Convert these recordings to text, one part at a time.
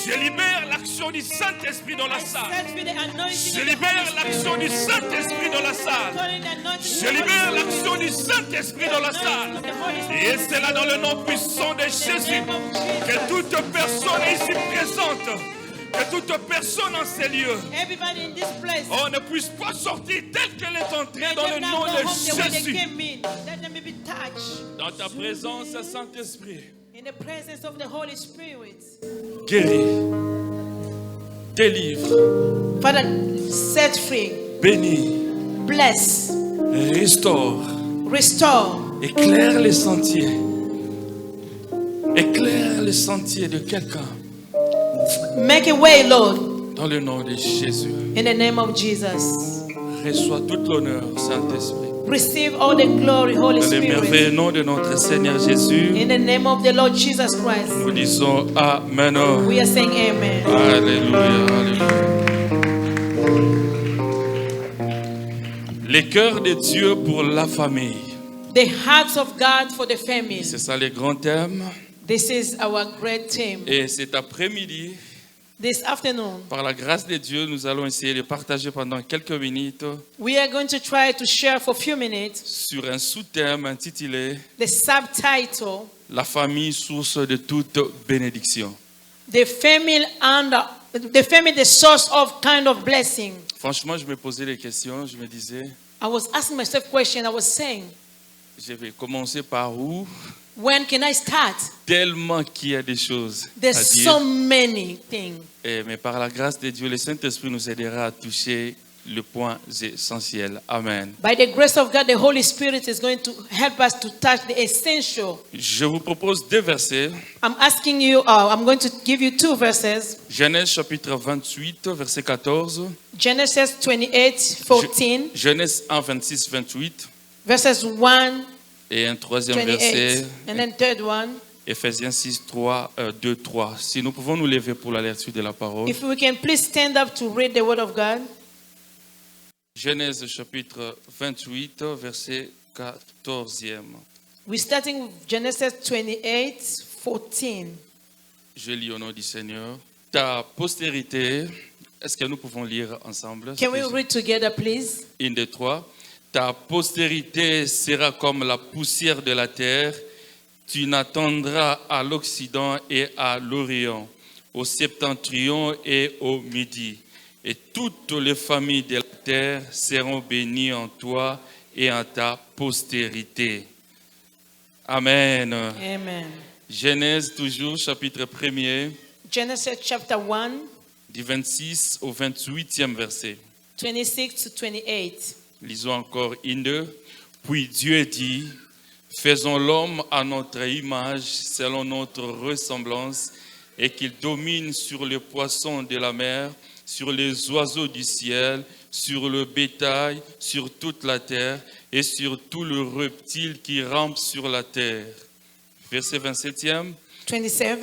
Je libère l'action du Saint-Esprit dans la salle. Je libère l'action du Saint-Esprit dans la salle. Je libère l'action du Saint-Esprit dans la salle. Et c'est là dans le nom puissant de Jésus que toute personne ici présente, que toute personne en ces lieux, on ne puisse pas sortir telle qu'elle est entrée dans le nom de Jésus. Dans ta présence, Saint-Esprit, guéris, délivre, Father, set free, bénis, bless, restaure, restore, éclaire les sentiers. Éclaire les sentiers de quelqu'un. make a way, Lord, Dans le nom de Jésus. in the name of Jesus. Reçois tout l'honneur, Saint-Esprit. Receive all the glory, Holy Dans le Spirit. merveilleux nom de notre Seigneur Jésus, In the name of the Lord Jesus Christ, nous disons Amen. we are saying amen. Alléluia, alléluia. Les cœurs de Dieu pour la famille. The hearts of God for the family. C'est ça les grands thèmes. This is our great theme. Et cet après-midi, This afternoon, par la grâce de Dieu, nous allons essayer de partager pendant quelques minutes we are going to try to share for a few minutes sur un sous-thème intitulé the subtitle, La famille, source de toute bénédiction. the family the source of kind of blessing. Franchement, je me posais des questions. Je me disais, I was asking myself question. I was saying, je vais commencer par où? when can I start? Tellement qu'il y a des choses à There's dire. so many things. Mais par la grâce de Dieu, le Saint-Esprit nous aidera à toucher le point essentiel. Amen. By the grace of God, the Holy Spirit is going to help us to touch the essential. Je vous propose deux versets. I'm asking you, I'm going to give you two verses. Genèse chapitre 28, verset 14. Genesis 28:14, Genèse 1, 26, 28. verses 1, Et un troisième 28, verset, and then third one. Éphésiens 6, 3, 2, 3. Si nous pouvons nous lever pour la lecture de la parole. If we can please stand up to read the word of God. Genèse chapitre 28, verset 14e. We're starting with Genesis 28:14. Je lis au nom du Seigneur. Ta postérité, est-ce que nous pouvons lire ensemble? Can we read together, please? 1, 2, 3. Ta postérité sera comme la poussière de la terre. Tu n'attendras à l'Occident et à l'Orient, au septentrion et au Midi. Et toutes les familles de la terre seront bénies en toi et en ta postérité. Amen. Amen. Genèse toujours, chapitre 1er, Genesis chapter 1, du 26 au 28e verset. 26 to 28. Lisons encore 1, 2. Puis Dieu dit, faisons l'homme à notre image, selon notre ressemblance, et qu'il domine sur les poissons de la mer, sur les oiseaux du ciel, sur le bétail, sur toute la terre, et sur tout le reptile qui rampe sur la terre. Verset 27e. 27.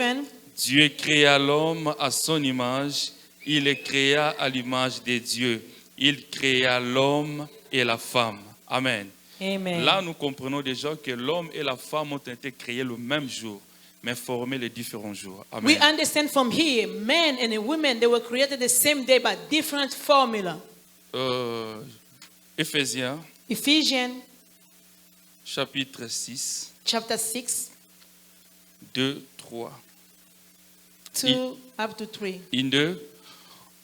Dieu créa l'homme à son image, il le créa à l'image de Dieu. Il créa l'homme et la femme. Amen. Amen. Là, nous comprenons déjà que l'homme et la femme ont été créés le même jour, mais formés les différents jours. Amen. We understand from here, men and women, they were created the same day, but different formula. Éphésiens, Ephesians chapitre 6, chapter 6, 2, 3. 2 up to 3. 1, 2.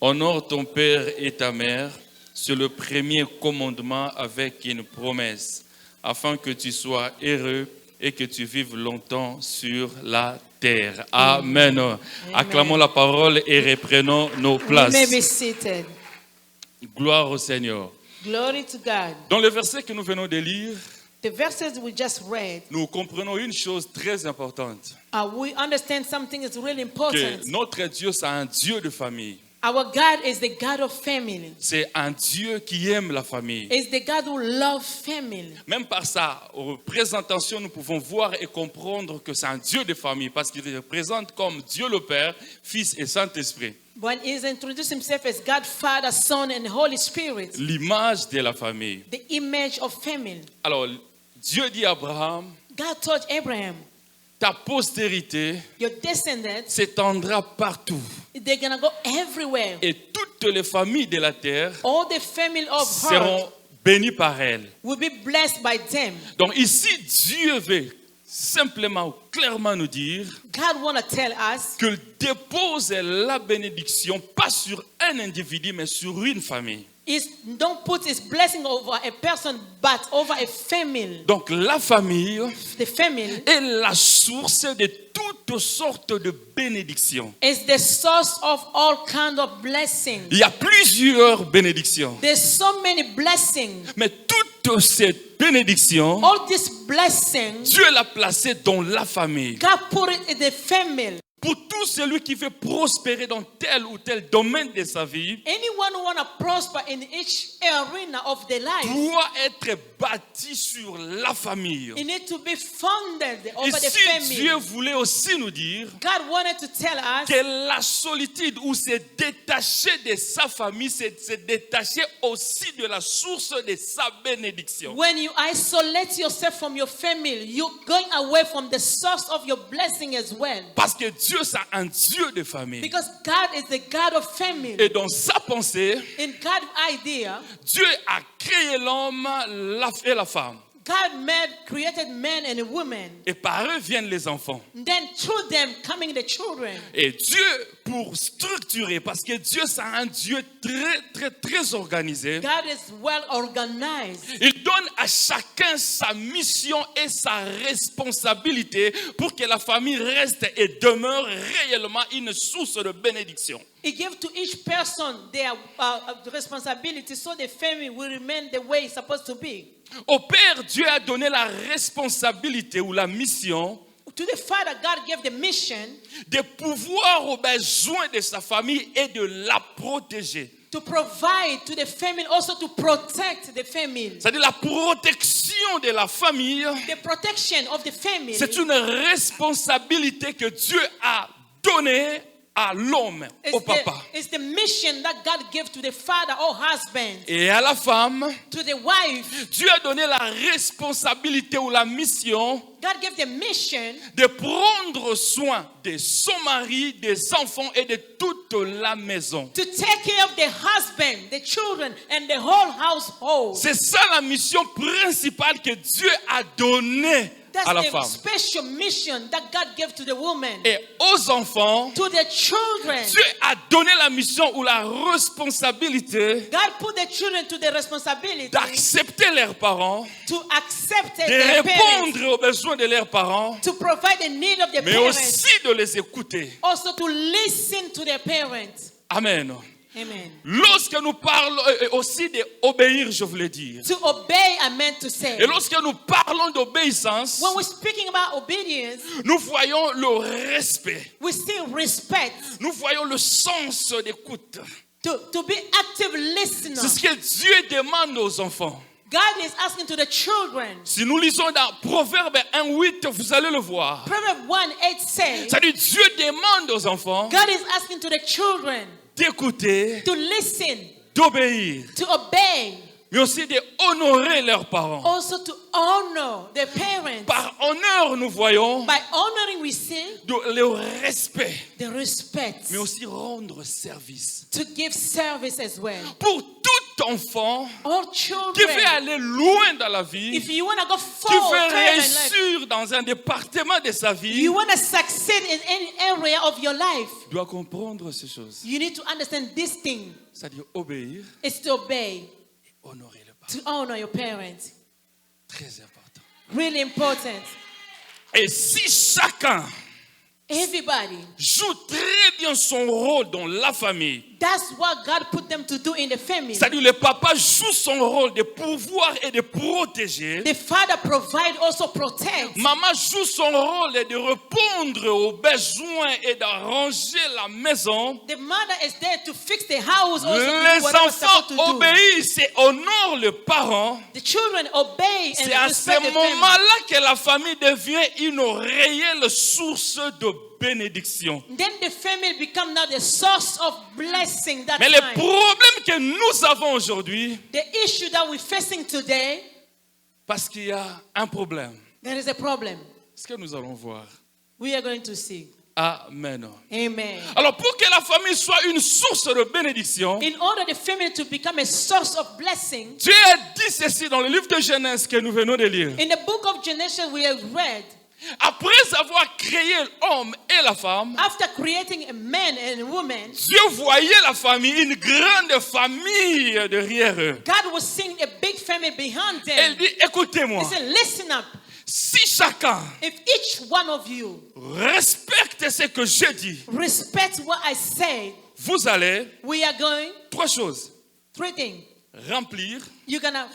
Honore ton père et ta mère, c'est le premier commandement avec une promesse, afin que tu sois heureux et que tu vives longtemps sur la terre. Amen. Acclamons la parole et reprenons nos We places. may be seated. Gloire au Seigneur. Glory to God. Dans le verset que nous venons de lire, The verses we just read, nous comprenons une chose très importante, we understand something that's really important. que notre Dieu, c'est un Dieu de famille. Our God is the God of family. C'est un Dieu qui aime la famille. Is the God who loves family. Même par sa représentation, nous pouvons voir et comprendre que c'est un Dieu de famille parce qu'il représente comme Dieu le Père, Fils et Saint-Esprit. When he's introduced himself as God, Father, Son, and Holy Spirit, L'image de la famille. the image of family. Alors, Dieu dit à Abraham, God told Abraham, ta postérité your descendants, s'étendra partout. they're going to go everywhere. Et toutes les familles de la terre All the family of seront her bénies par elle. will be blessed by them. Donc ici, Dieu veut simplement, clairement nous dire God want to tell us qu'il dépose la bénédiction pas sur un individu, mais sur une famille. is don't put his blessing over a person, but over a family. Donc la famille The family est la source de toutes sortes de bénédictions. is the source of all kind of blessings. Il y a plusieurs bénédictions, There's so many blessings. mais toutes ces bénédictions, All these blessings, Dieu l'a placé dans la famille. God put it in the family. Pour tout celui qui veut prospérer dans tel ou tel domaine de sa vie, Anyone who want to prosper in each arena of their life, doit être bâti sur la famille. it needs to be founded Et over the si family. Dieu voulait aussi nous dire God wanted to tell us que la solitude ou se détacher de sa famille, c'est se détacher aussi de la source de sa bénédiction. when you isolate yourself from your family, you're going away from the source of your blessing as well. Parce que Dieu, c'est un Dieu de famille. Because God is the God of family. Et dans sa pensée, In God's idea, Dieu a créé l'homme et la femme. God created men and women. Et par eux viennent les enfants. Then through them coming the children. Et Dieu, pour structurer, parce que Dieu, c'est un Dieu très organisé. God is well organized. Il donne à chacun sa mission et sa responsabilité pour que la famille reste et demeure réellement une source de bénédiction. He gives to each person their responsibility so the family will remain the way it's supposed to be. Au Père, Dieu a donné la responsabilité ou la mission To the Father, God gave the mission de pouvoir aux besoins de sa famille et de la protéger. to provide to the family, also to protect the family. C'est-à-dire la protection de la famille, The protection of the family c'est une responsabilité que Dieu a donnée à l'homme, au papa. is the mission that God gave to the father or husband. Et à la femme, To the wife, Dieu a donné la responsabilité ou la mission God gave the mission de prendre soin de son mari, des enfants et de toute la maison. to take care of the husband, the children, and the whole household. C'est ça la mission principale que Dieu a donnée That's à la the femme. special mission that God gave to the woman. Et aux enfants, To the children, Dieu a donné la mission ou la responsabilité God put the children to the responsibility d'accepter leurs parents, to accept de their parents, répondre aux besoins de leurs parents, to provide the need of the mais parents, aussi de les écouter. also to listen to their parents. Amen. Amen. Lorsque nous parlons aussi d'obéir, je voulais dire. To obey, I meant to say. Et lorsque nous parlons d'obéissance, When we're speaking about obedience, nous voyons le respect. we see respect, Nous voyons le sens d'écoute. to be active listener. C'est ce que Dieu demande aux enfants. God is asking to the children. Si nous lisons dans Proverbe 1:8, vous allez le voir. Proverbs 1:8 says, C'est-à-dire Dieu demande aux enfants God is asking to the children d'écouter, to listen, d'obéir, to obey, mais aussi d'honorer leurs parents. also to honor their parents. Par honneur, nous voyons By honoring, we see le respect, the respect, mais aussi rendre service. to give service as well. Pour tout enfant All qui children, veut aller loin dans la vie, if you want to go qui forward veut in life, réussir dans un département de sa vie, you want to succeed in any area of your life, doit comprendre ces choses. you need to understand this thing. C'est-à-dire obéir It's to obey, et honorer le parent. to honor your parents. Très important. Really important. Et si chacun Everybody, joue très bien son rôle dans la famille, that's what God put them to do in the family. c'est-à-dire le papa joue son rôle de pouvoir et de protéger, The father provide, also protect. maman joue son rôle de répondre aux besoins et d'arranger la maison. The mother is there to fix the house, also to do Les whatever it's supposed to enfants do. obéissent et honorent le parent. The children obey and C'est à ce respect the family. moment-là que la famille devient une réelle source de bénédiction. Then the family become now the source of blessing. That Mais le time. problème que nous avons aujourd'hui, The issue that we're facing today, parce qu'il y a un problème, there is a problem. ce que nous allons voir, we are going to see. Amen. Amen. Alors pour que la famille soit une source de bénédiction, In order the family to become a source of blessing, Dieu a dit ceci dans le livre de Genèse que nous venons de lire. in the book of Genesis we have read, Après avoir créé l'homme et la femme, after creating a man and a woman, Dieu voyait la famille, une grande famille derrière eux. God was seeing a big family behind Elle them. dit, écoutez-moi, He said, listen up. si chacun If each one of you respecte ce que je dis, respect what I said, vous allez, we are going, 3 choses, 3 things. remplir, You're going to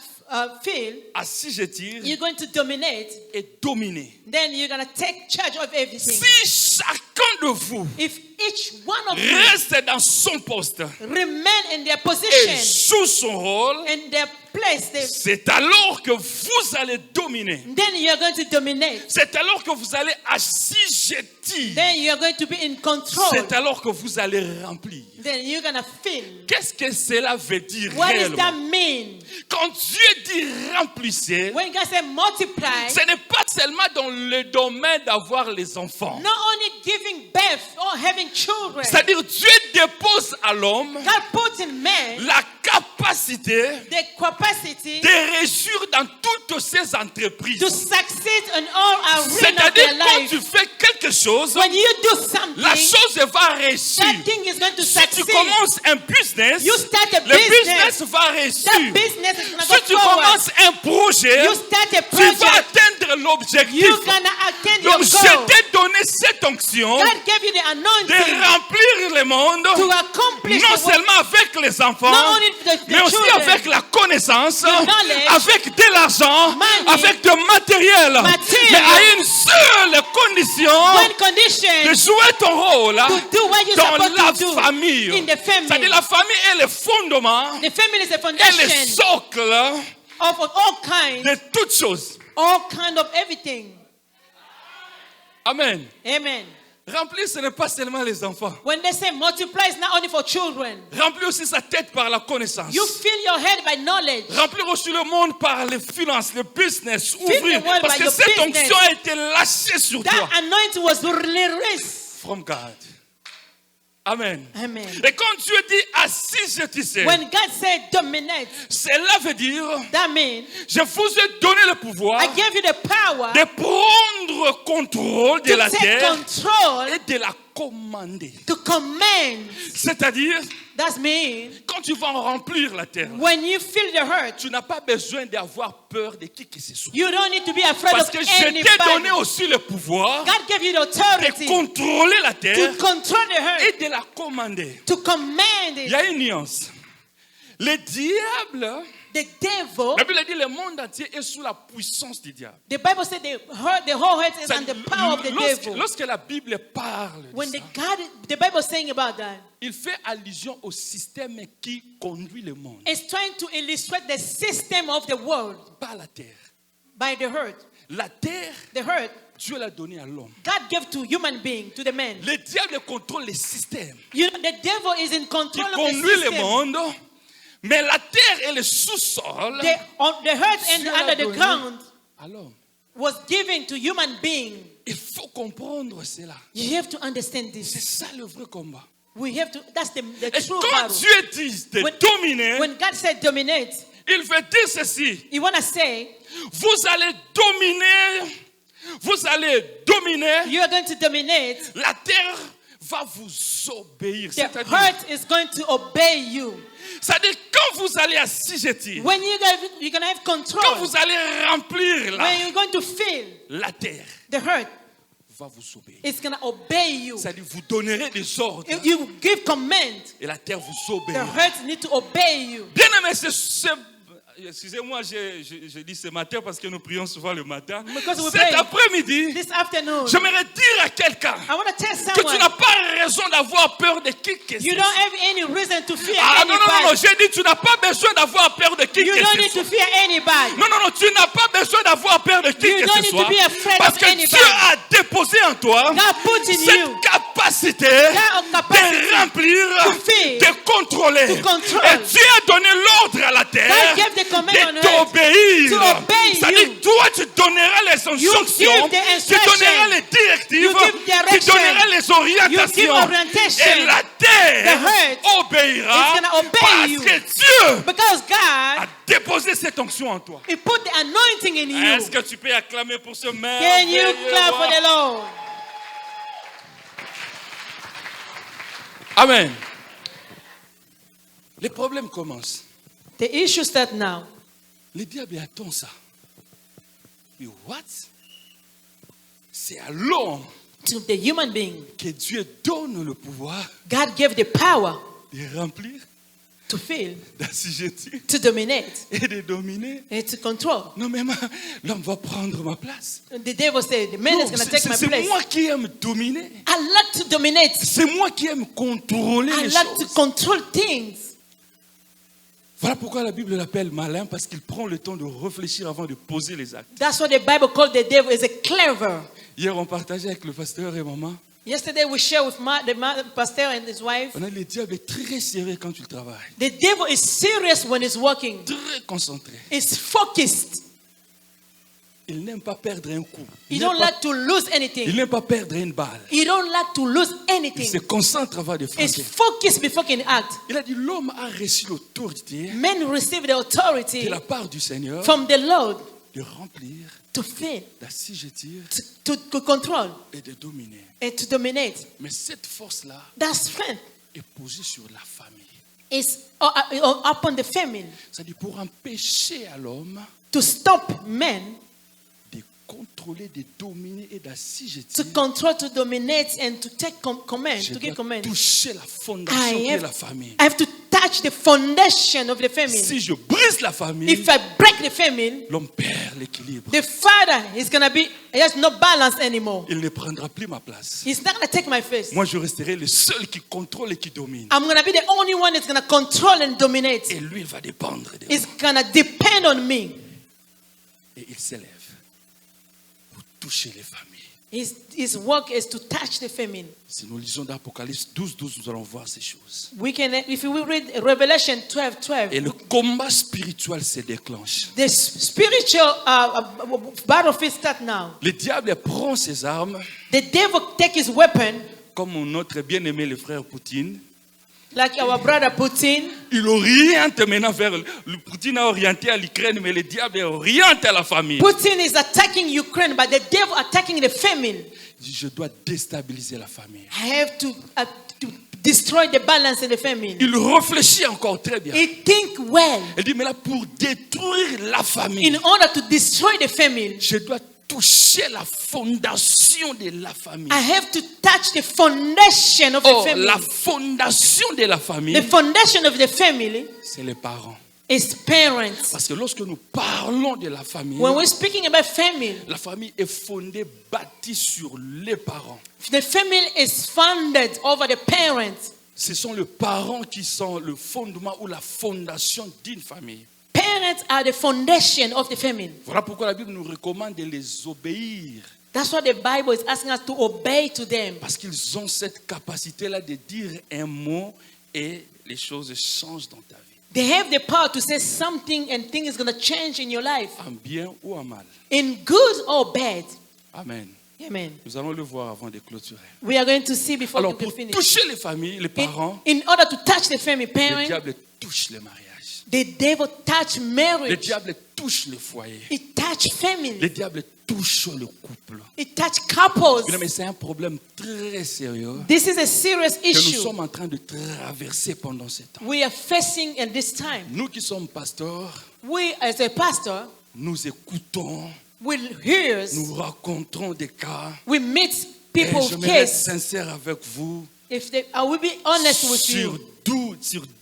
feel, assujettir you're going to dominate, et dominer. then you're going to take charge of everything. Si chacun de vous If each one of you reste dans son poste remain in their et position, joue son rôle, in their place, c'est alors que vous allez dominer. then you're going to dominate. C'est alors que vous allez assujettir. Then you're going to be in control. C'est alors que vous allez remplir. Then you're going to feel. Qu'est-ce que cela veut dire What does that réellement? mean? Quand Dieu dit remplissez, When God said multiply, ce n'est pas seulement dans le domaine d'avoir les enfants. not only giving birth or having children, C'est-à-dire Dieu dépose à l'homme God put in man la capacité the capacity de réussir dans toutes ses entreprises. to succeed in all arenas of C'est-à-dire their quand life. tu fais quelque chose, When you do something, la chose va réussir. that thing is going to Si tu succeed. commences un business, You start a le business business. va réussir. That business is going Si to tu go forward. commences un projet, You start a tu vas project. atteindre l'objectif. You're going to attain your Donc je goal. t'ai donné cette onction God gave you the de anointing remplir le monde, to accomplish non the work. seulement avec les enfants, Not only the mais aussi children, avec la connaissance, knowledge, avec de l'argent, money, avec du matériel. material. Mais à une seule condition, one de condition jouer ton rôle to do what you're dans supposed la to do famille. in the family. C'est-à-dire la famille est le fondement The family is a et le foundation socle of all kinds, de toutes choses. all kind of everything. Amen. Amen. Remplir, ce n'est pas seulement les enfants. When they say multiply, it's not only for children. Remplir aussi sa tête par la connaissance. You fill your head by knowledge. Remplir aussi le monde par les finances, le business, Fill ouvrir. the world Parce by que your cette business. onction a été lâchée sur toi. That anointing was released. From God. Amen. Amen. Et quand Dieu dit assujettissez, When God said dominate, cela veut dire that means je vous ai donné le pouvoir I gave you the power de prendre contrôle de to la take terre control, et de la commander. to command. C'est-à-dire, That means quand tu vas remplir la terre, when you feel the hurt, tu n'as pas besoin d'avoir peur de qui que ce soit. you don't need to be afraid Parce of que je t'ai donné anybody. aussi le pouvoir God gave you the de authority contrôler la to terre control the hurt, et de la commander. to command Il it. y a une nuance. Le diable, The devil, la Bible dit le monde entier est sous la puissance du diable. the Bible said the whole earth is under the power of the devil. Lorsque la Bible parle de When ça, the Bible is saying about that, il fait allusion au système qui conduit le monde, it's trying to illustrate the system of the world pas la terre. by the hurt. La terre, The hurt Dieu l'a donnée à l'homme. God gave to human being, to the man. Le diable contrôle les systèmes. You know, the devil is in Il control of the conduit le system. monde, mais la terre et le sous-sol, The hurt and Dieu l'a under the donné ground à l'homme. was given to human being. Il faut comprendre cela. You have to understand C'est this. ça le vrai combat. We have to. That's the Et true quand battle. Dieu dit de dominer, When God said dominate, il veut dire ceci. He wanna say Vous allez dominer, vous allez dominer, you are going to dominate. la terre va vous obéir. The C'est-à-dire, hurt is going to obey you. c'est-à-dire quand vous allez assujettir, When you're gonna have quand control. vous allez remplir When you're going to feel la terre the hurt, va vous obéir. it's gonna obey you. C'est-à-dire vous donnerez des ordres You give command. et la terre vous The obéira. hurt need to obey you. Bien aimé, excusez-moi, je dis ce matin parce que nous prions souvent le matin. Because we Cet pray. après-midi, This afternoon, j'aimerais dire à quelqu'un I want to tell que tu someone n'as pas raison d'avoir peur de qui que you ce don't soit. have any reason to fear Ah non, non, non, non, anybody. j'ai dit tu n'as pas besoin d'avoir peur de qui You que don't ce need soit. to fear anybody. Non, non, non, tu n'as pas besoin d'avoir peur de qui You que don't ce need to soit. be afraid Parce of que anybody. Dieu a déposé en toi God put in cette you capacité capacity de remplir, to feed, de contrôler. to control. Et Dieu a donné l'ordre à la terre God gave the command on de earth t'obéir. to obey C'est-à-dire you. toi, tu donneras les instructions, give the tu instruction. donneras les directives You give direction. Tu donneras les orientations. orientation. Et la terre obéira parce que Dieu Because God a déposé cette onction en toi. He put the anointing in you. Est-ce que tu peux acclamer pour ce Can merveilleux you clap for roi? the Lord? Amen. Les problèmes commencent. The issue starts now. Le diable attend ça. Mais what? C'est à l'homme To the human being, que Dieu donne le pouvoir God gave the power de remplir, to fill, d'assujettir to dominate, et de dominer. and to control. Non, mais l'homme va prendre ma place. The devil said, the man Non, is going to take my c'est place. moi qui aime dominer. I like to dominate. C'est moi qui aime contrôler I les like to choses. control things. Voilà pourquoi la Bible l'appelle malin, parce qu'il prend le temps de réfléchir avant de poser les actes. That's what the Bible called the devil is a clever. Hier, on partageait avec le pasteur et maman. Yesterday we shared with the pastor and his wife. On a le diable est très sérieux quand il travaille. The devil is serious when he's working. Très concentré. He's focused. Il n'aime pas perdre un coup. He Il don't n'aime pas- like to lose il anything. n'aime pas perdre une balle. He don't like to lose Il anything. se concentre avant de He's frapper. focused before he can act. Il a dit l'homme a reçu l'autorité Men receive the authority de la part du Seigneur from the Lord de remplir, to fill, d'assujettir to control, et de dominer. and to dominate. Mais cette force-là That strength est posée sur la famille. is upon the family C'est-à-dire pour empêcher à l'homme to stop men de contrôler, de dominer et to d'assujettir. control, to dominate, and to take command, Je to give dois command. toucher la fondation qui est la famille. I have to touch the foundation of the family. Si je brise la famille, If I break the family, l'homme perd l'équilibre. the father is going to be, he has no balance anymore. Il ne prendra plus ma place. He's not going to take my face. Moi, je resterai le seul qui contrôle et qui domine. I'm going to be the only one that's going to control and dominate. Et lui, il va dépendre de It's moi. going to depend on me. Et il s'élève pour toucher les familles. His work is to touch the family. Si nous lisons dans Apocalypse 12, 12, nous allons voir ces choses. We can, if we read Revelation 12, Et le combat spirituel se déclenche. the spiritual battlefield start now. Le diable prend ses armes, The devil take his weapon, comme notre bien-aimé le frère Poutine. like our brother Putin. Il oriente maintenant vers... Le Poutine a orienté à l'Ukraine, mais le diable oriente à la famille. Putin is attacking Ukraine, but the devil attacking the family. Je dois déstabiliser la famille. I have to destroy the balance in the family. Il réfléchit encore très bien. He think well. Il dit, mais là, pour détruire la famille, In order to destroy the family, je dois toucher la fondation de la famille. I have to touch the foundation of the Oh, family. la fondation de la famille, The foundation of the family c'est les parents. is parents. Parce que lorsque nous parlons de la famille, When we're speaking about family, la famille est fondée, bâtie sur les parents. the family is founded over the parents. Ce sont les parents qui sont le fondement ou la fondation d'une famille. Parents are the foundation of the family. Voilà pourquoi la Bible nous recommande de les obéir. That's what the Bible is asking us to obey to them. Parce qu'ils ont cette capacité-là de dire un mot et les choses changent dans ta vie. They have the power to say something and things is going to change in your life. En bien ou en mal. In good or bad. Amen. Amen. Nous allons le voir avant de clôturer. We are going to see before Alors we pour can finish. toucher les familles, les parents, In order to touch the family, le parents, diable touche le mariage. the devil touch Le marriage. diable touche le foyer. It touch Le family. diable touche le couple. It touch couples. Mais c'est un problème très sérieux This is a serious que nous issue sommes en train de traverser pendant ce temps. we are facing at this time. Nous qui sommes pasteurs, We, as a pastor, nous écoutons, we hear, nous rencontrons des cas. we meet Et people's je vais être case. sincère avec vous. If they, I will be honest with Sur you.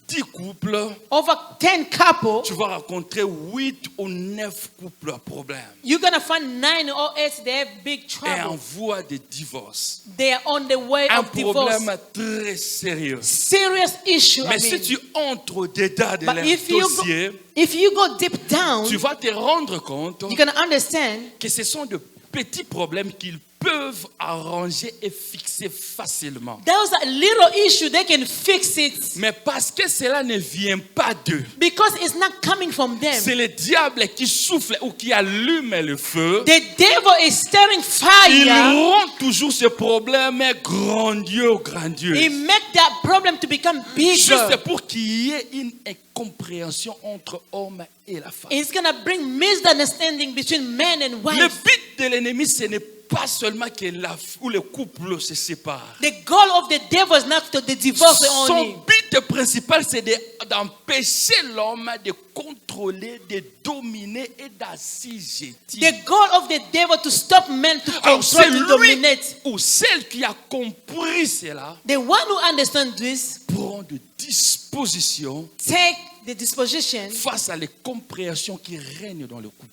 10 couples, Over 10 couples, tu vas rencontrer 8 ou 9 couples à problème. you're gonna find 9 or 8 they have big Et en trouble. voie de divorce. They are on the way Un of divorce. problème très sérieux. Serious issue. Mais I si mean. tu entres au-dedans de But leur dossier, if you go deep down, tu vas te rendre compte you're gonna understand que ce sont de petits problèmes qu'ils peuvent arranger et fixer facilement. Those are little issue, they can fix it. Mais parce que cela ne vient pas d'eux. Because it's not coming from them. C'est le diable qui souffle ou qui allume le feu. The devil is stirring Il fire. rend toujours ce problème grandiose. He make that problem to become Juste bigger. pour qu'il y ait une incompréhension entre homme et la femme. It's going to bring misunderstanding between man and Le wife. but de l'ennemi, ce n'est pas seulement que le couple se sépare. The goal of the devil is not to divorce Son only. but principal, c'est d'empêcher l'homme de contrôler, de dominer et d'assujettir. The goal of the devil to stop men to Alors, c'est control, to lui dominate. ou celle qui a compris cela The one who understands this, prend de dispositions take the disposition face à les compréhensions qui règnent dans le couple.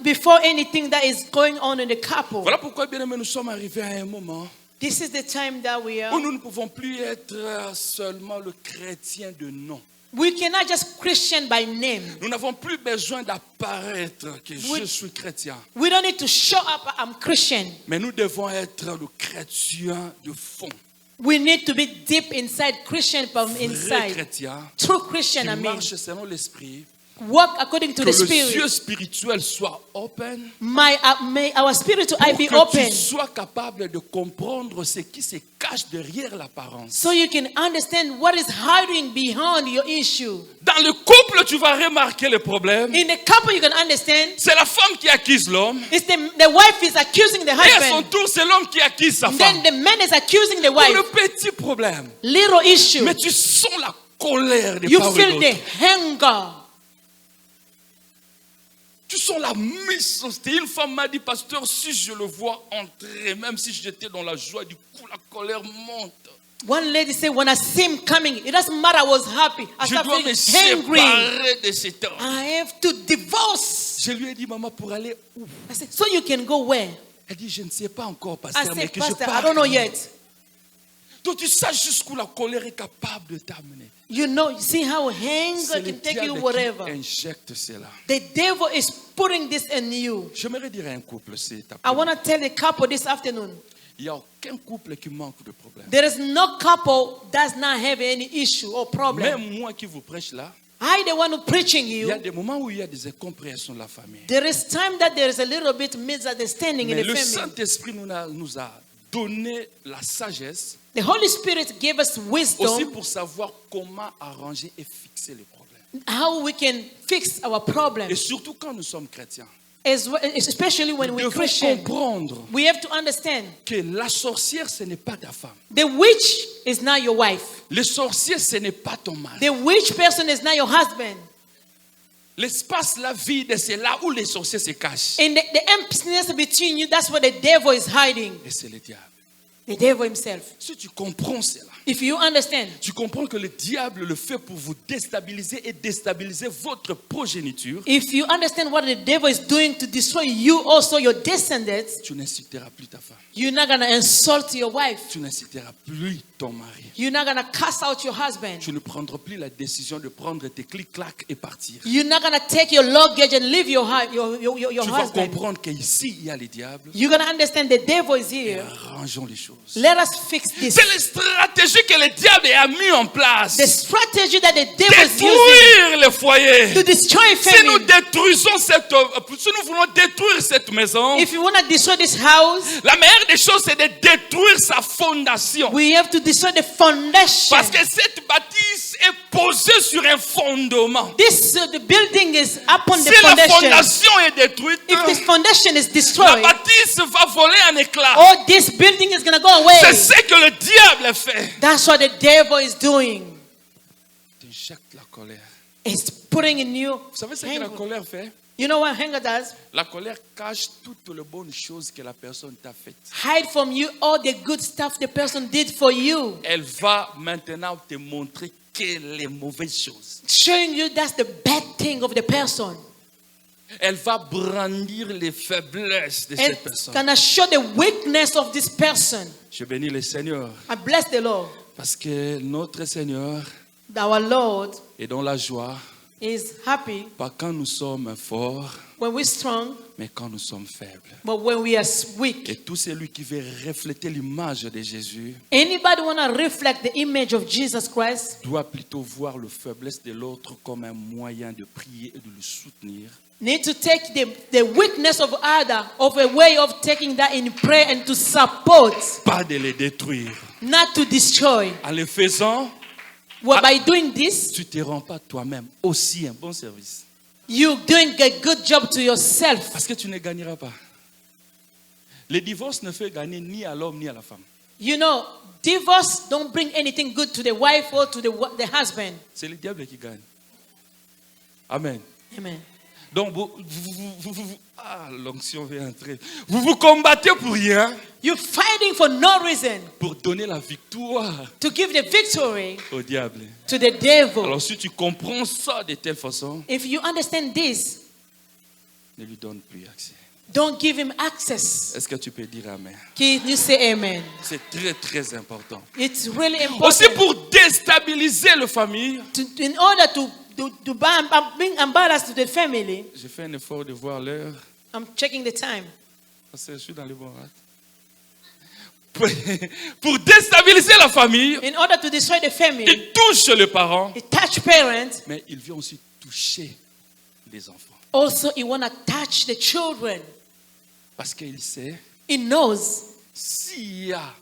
before anything that is going on in the couple. Voilà pourquoi, bien aimé, nous sommes arrivés à un moment This is the time that we où are. nous ne pouvons plus être seulement le chrétien de nom. We cannot just Christian by name. Nous n'avons plus besoin d'apparaître que je suis chrétien. We don't need to show up, I'm Christian. Mais nous devons être le chrétien de fond. We need to be deep inside, Christian from Vrai inside. chrétien True Christian, qui I mean. marche selon l'esprit. Walk according to Que the le Spirit. yeux spirituel soit open. May our spiritual eye Pour be que open. tu sois capable de comprendre ce qui se cache derrière l'apparence. So you can understand what is hiding behind your issue. Dans le couple, tu vas remarquer le problème. In the couple, you can understand. C'est la femme qui accuse l'homme. It's the wife is accusing the Et à son husband. tour, c'est l'homme qui accuse sa Then femme. the man is accusing the Pour le wife. petit problème. Little issue. Mais tu sens la colère de You part et feel d'autre. the hunger. Tu sens la méchanceté. Une femme m'a dit, pasteur, si je le vois entrer, même si j'étais dans la joie, du coup la colère monte. One lady said, when I see him coming, it doesn't matter, I was happy. I Je started dois me feeling angry. séparer de cet homme. I have to divorce. Je lui ai dit, maman, pour aller où? I said, so you can go where? Elle dit, je ne sais pas encore, I pasteur, mais said, que je Pastor, I parte. don't know yet. Donc tu sais jusqu'où la colère est capable de t'amener. You know, you see how anger C'est le can take you diable wherever. qui injecte cela. The devil is putting this in you. J'aimerais dire à un couple, c'est I want to tell the couple this afternoon. il n'y a aucun couple qui manque de problème. There is no couple does not have any issue or problem. Même moi qui vous prêche là, I, the one who preaching il y a you, des moments où il y a des incompréhensions de la famille. there is time that there is a little bit misunderstanding in Mais the le family. Saint-Esprit nous a donné la sagesse The Holy Spirit gave us aussi wisdom pour savoir comment arranger et fixer les problèmes. how we can fix our Et problems, surtout quand nous sommes chrétiens. especially when Nous we're devons Christian. comprendre We have to understand que la sorcière, ce n'est pas ta femme. the witch is not your wife. Le sorcier, ce n'est pas ton mari. The witch person is not your husband. L'espace, la vide, c'est là où les sorciers se cachent. And the emptiness between you, that's where the devil is hiding. Et c'est le diable. The devil himself. Si tu comprends cela, If you understand, tu comprends que le diable le fait pour vous déstabiliser et déstabiliser votre progéniture, if you understand what the devil is doing to destroy you, also your descendants, tu n'insulteras plus ta femme. you're not going to insult your wife. Tu n'insulteras plus ton mari. You're not going to cuss out your husband. Tu ne prendras plus la décision de prendre tes clics-clacs et partir. You're not going to take your luggage and leave your Tu vas husband. comprendre qu'ici, il y a le diable. You're going to understand the devil is Et here. arrangeons les choses. Let us fix this. C'est la stratégie que le diable a mis en place. The strategy that the devil is using Détruire le foyer. to destroy Si nous family. détruisons si nous voulons détruire cette maison, If you want to destroy this house, la meilleure des choses, c'est de détruire sa fondation. we have to destroy the foundation. Parce que cette bâtisse est posée sur un fondement. The building is upon the Si la foundation. fondation est détruite, If this foundation is la destroyed, bâtisse va voler en éclats. oh, this building is going to go away. C'est ce que le diable fait. That's what the devil is doing. Tu injectes la colère. It's putting in you. Vous savez ce que la colère fait? You know what anger does? La colère cache toutes les bonnes choses que la personne t'a faites. Hide from you all the good stuff the person did for you. Elle va maintenant te montrer quelles les mauvaises choses. Showing you that's the bad thing of the person. Elle va brandir les faiblesses de cette It's personne. going to show the weakness of this person. Je bénis le Seigneur I bless the Lord. parce que notre Seigneur Our Lord est dans la joie is happy pas quand nous sommes forts, when we're strong, mais quand nous sommes faibles. but when we are weak. Et tout celui qui veut refléter l'image de Jésus Anybody want to reflect the image of Jesus Christ doit plutôt voir la faiblesse de l'autre comme un moyen de prier et de le soutenir. need to take the weakness of other of a way of taking that in prayer and to support, Pas de les détruire. not to destroy. En le faisant, Well, by doing this, tu ne te rends pas toi-même aussi un bon service. you're doing a good job to yourself. Parce que tu ne gagneras pas. Le divorce ne fait gagner ni à l'homme ni à la femme. You know, divorce don't bring anything good to the wife or to the husband. C'est le diable qui gagne. Amen. Amen. Donc, l'onction vient entrer. Vous vous combattez pour rien, You're fighting for no reason pour donner la victoire to give the victory au diable. to the devil. Alors, si tu comprends ça de telle façon, If you understand this, ne lui donne plus accès. don't give him access. Est-ce que tu peux dire Amen? Can you say amen? C'est très, très important. It's really Aussi important pour déstabiliser la famille, in order to bring embarrassment to the family. j'ai fait un effort de voir l'heure. I'm checking the time. Parce que je suis dans les bons rates. Pour déstabiliser la famille, In order to destroy the family, il touche les parents, it touch parents. mais il vient aussi toucher les enfants. Also, he want to touch the children. Parce qu'il sait, He knows s'il y a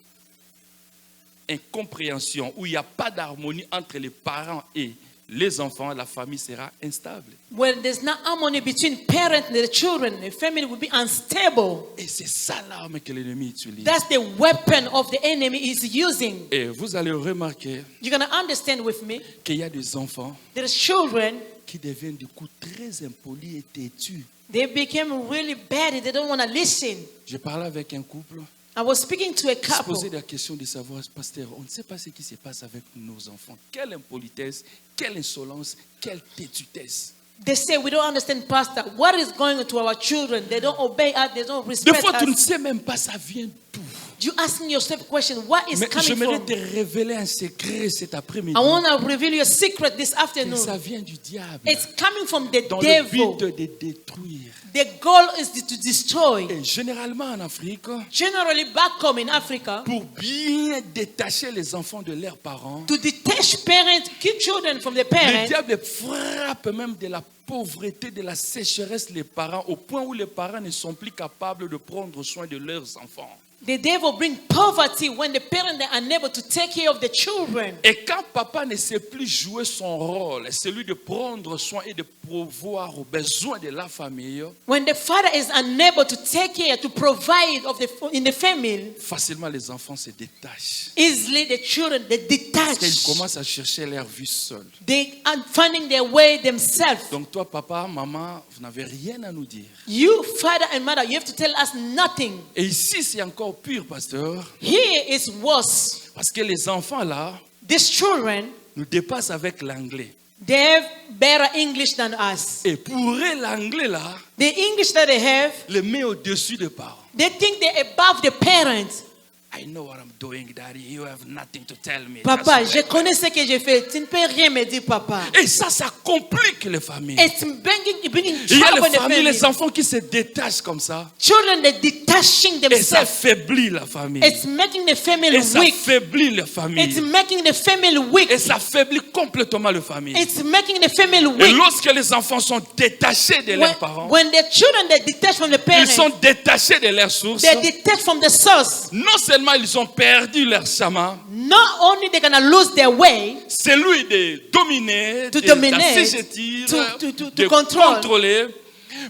incompréhension, où il n'y a pas d'harmonie entre les parents et les enfants, la famille sera instable. when there's not harmony between parents and the children, the family will be unstable. Et c'est ça l'arme que l'ennemi utilise. That's the weapon of the enemy is using. Et vous allez remarquer You're going to understand with me. qu'il y a des enfants There's children, qui deviennent du coup très impolis et têtus. they became really bad. They don't want to listen. Je parlais avec un couple. I was speaking to a Se poser couple. la question de savoir, pasteur, on ne sait pas ce qui se passe avec nos enfants. Quelle impolitesse, quelle insolence, quelle têtutesse. They say, we don't understand, Pastor. What is going on to our children? They don't obey us. They don't Des respect fois, tu ne us. sais même pas ça vient d'où. You asking yourself a question, what is Mais coming j'aimerais from? te révéler un secret cet après-midi. I want to reveal you a secret this Et ça afternoon. vient du diable. It's coming from the Dans le devil. but de détruire. The goal is to destroy. Et généralement en Afrique, Generally, back home in Africa, pour bien détacher les enfants de leurs parents, to detach parents, keep children from the le parents, diable frappe même de la pauvreté, de la sécheresse les parents, au point où les parents ne sont plus capables de prendre soin de leurs enfants. the devil brings poverty when the parents are unable to take care of the children. Et quand papa ne sait plus jouer son rôle, celui de prendre soin et de pourvoir aux besoins de la famille, When the father is unable to take care, to provide in the family, facilement les enfants se détachent. easily the children, they Parce qu'ils detach. commencent à chercher leur vie seule. They are finding their way themselves. Donc toi, papa, maman, vous n'avez rien à nous dire. You, father and mother, you have to tell us nothing. Et ici, c'est encore pire, pasteur, Here is worse. parce que les enfants là These children, nous dépassent avec l'anglais. they have better English than us. Et pour eux, l'anglais là, The English that they have, les met au-dessus des parents. they think they're above the parents. I know what I'm doing, daddy. You have nothing to tell me. Papa, That's je right. connais ce que j'ai fait. Tu ne peux rien me dire, papa. Et ça complique les familles. It's bringing Il y a trouble in les the familles, family. les enfants qui se détachent comme ça. Children, they're detaching Et ça themselves. affaiblit la famille. It's making the family Et ça weak. affaiblit la It's famille. making the family weak. Et ça affaiblit complètement la famille. It's making the family Et weak. lorsque les enfants sont détachés de leurs parents, When the children, they detach from the ils sont parents, détachés de leurs sources. they detach from the source. Non seulement ils ont perdu leur chemin, Not only they're going to lose their way, celui de dominer, To de dominate, d'assujettir, to de control. contrôler,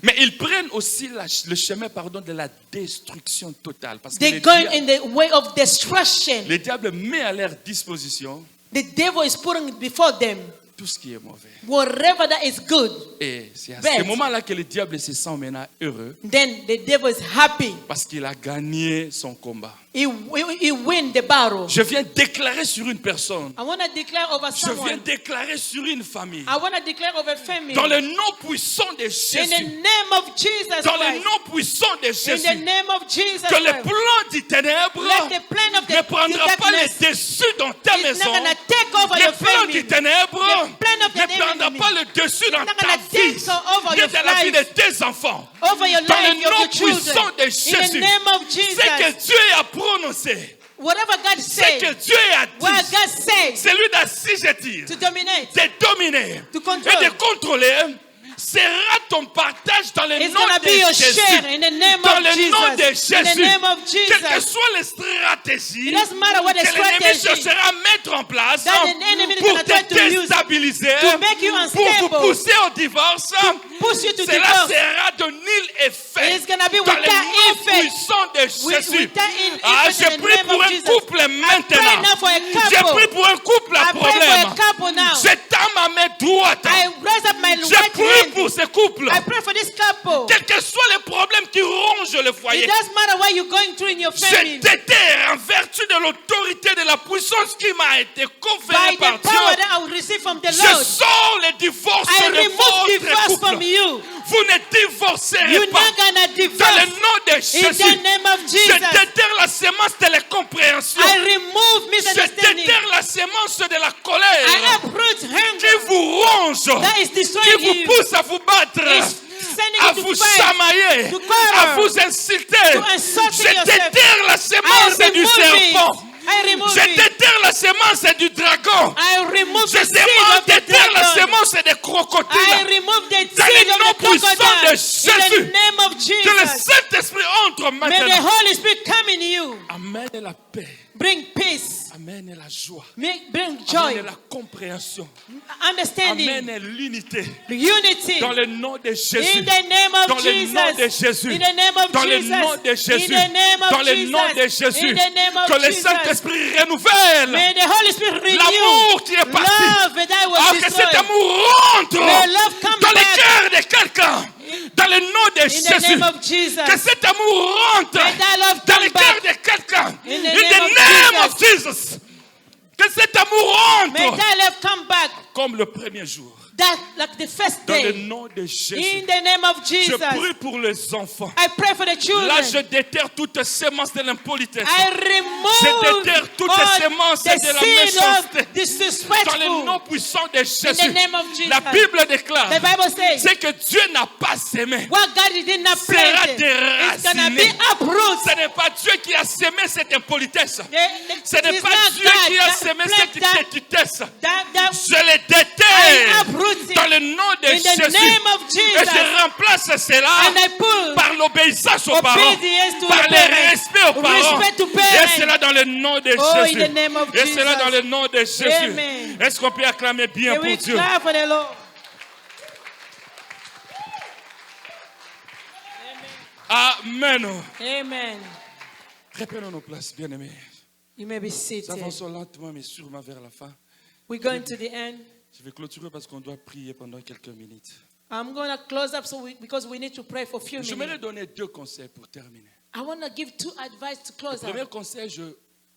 mais ils prennent aussi le chemin de la destruction totale. Parce que they're going in the way of destruction. le diable met à leur disposition The devil is putting before them tout ce qui est mauvais. whatever that is good. Et c'est à Bête. ce moment-là que le diable se sent maintenant heureux Then the devil is happy. parce qu'il a gagné son combat. He win the battle. Je viens déclarer sur une personne. I want to declare over Je viens someone. déclarer sur une famille. I want to declare over family. Dans le nom puissant de In the Jésus. name of Jesus Dans le Christ. nom puissant de In the Jésus. name of Jesus Que le Christ. plan du ténèbre Let the plan of ne prendra the pas le darkness dessus dans ta is maison. not going to take over Le your plan family. du ténèbre The plan of the ne prendra pas le dessus dans ta vie, over ni your dans la vie de life, tes enfants. over your Dans le life, of nom your puissant children. de In the Jésus, name of ce que Jesus, Dieu a prononcé, whatever God ce que said, Dieu a what dit, God said c'est lui d'assujettir, to dominate, de dominer to et control, de contrôler, sera ton partage dans le it's nom going to de be your Jésus. share in the name Dans of le nom de Jesus. In the Jésus, name of quelles que Jesus. soient les stratégies It doesn't matter what the que l'ennemi strategy cherchera à mettre en place that the enemy is pour going to try te to use déstabiliser, to make you pour vous unstable, pousser au divorce, push you to cela divorce. sera de nul effet It's going to be dans le without nom effect. puissant de Jésus. Without Ah, effect je in the prie name pour of un Jesus. couple I pray maintenant. now for a J'ai couple. pris pour un couple à I pray for a problème. couple now. Je tends ma main droite. I raise up my Je right prie hand. pour ce couple. I pray for this couple. Quels que soient les problèmes qui rongent le foyer, It doesn't matter what you're going through in your je family. déterre en vertu de l'autorité de la puissance qui m'a été conférée By par the power Dieu. that I will receive from the Je Lord, sors les divorces I de remove votre divorce from couple. you. Vous ne divorcerez You're pas. not gonna Dans le divorce. nom de In Jésus, the name of je Jesus, déterre la sémence de l'incompréhension. I remove Je misunderstanding. déterre la sémence de la I colère uproot qui hunger vous ronge, that is qui destroying vous you. pousse à vous battre, It's sending à you vous to fight, chamailler, to quarrel, à vous insulter. to insult Je yourself. déterre la I sémence du remove serpent. it. I remove Je it. déterre la sémence du dragon. I remove Je the seed of the déterre la dragon. sémence des crocodiles. I remove the Dans seed le of nom the puissant de crocodile. In Jésus. the name of Que le Jesus. Saint-Esprit entre May the maintenant. Holy Spirit come in you. Amène la paix. Bring peace. Amène la joie. Bring joy. Amène la compréhension. Understanding. Amène l'unité. Unity. Dans le nom de Jésus. In the name of Dans le Jesus. nom de Jésus. In the name of Dans le Jesus. nom de Jésus. In the name of Dans le Jesus. nom de Jésus. In the name of Que le Jesus. Saint-Esprit renouvelle May the Holy Spirit renew l'amour qui est parti. love that was Alors que destroyed. cet amour rentre May love come dans le back. cœur de quelqu'un. Dans le nom de In the Jésus. name of Jesus. Que cet amour rentre May that love dans come le cœur back. de quelqu'un. In In the the name of name of Jesus. Que cet amour May rentre that love come back. comme le premier jour. That like the first Dans le day. nom de Jésus. In the name of Je Jesus. prie pour les enfants. I pray for the children. Là, je déterre toute sémence de l'impolitesse. I remove Je déterre toutes all les semences the de la seed méchanceté. of disrespectful. Dans le nom puissant de In Jésus. the name of Jesus. La Bible déclare The Bible says, c'est que Dieu n'a pas sémé. what God did not Sera plant, it's gonna be déraciné. uprooted. Ce n'est pas Dieu qui a sémé cette impolitesse. Ce n'est It's pas not Dieu God qui a that sémé plant cette that- petitesse. that Je les I déterre uproot it dans le nom de in the Jésus. name of Et Jesus. je remplace cela And I put par l'obéissance aux parents, obedience to par the le parents. respect aux parents. Respect to Et parents. cela dans le nom de Oh, in Jésus. the name of Et cela Jesus. dans le nom de Jésus. Amen. Est-ce qu'on peut acclamer bien Can pour we Dieu? clap for the Lord? Amen. Amen. Reprenons nos places, bien-aimés. You may be seated. Nous avançons lentement mais sûrement vers la fin. We're going to the end. Je vais clôturer parce qu'on doit prier pendant quelques minutes. I'm going to close up because we need to pray for a few Je vais minutes. donner 2 conseils pour terminer. I want to give 2 advice to Le close premier up. conseil, je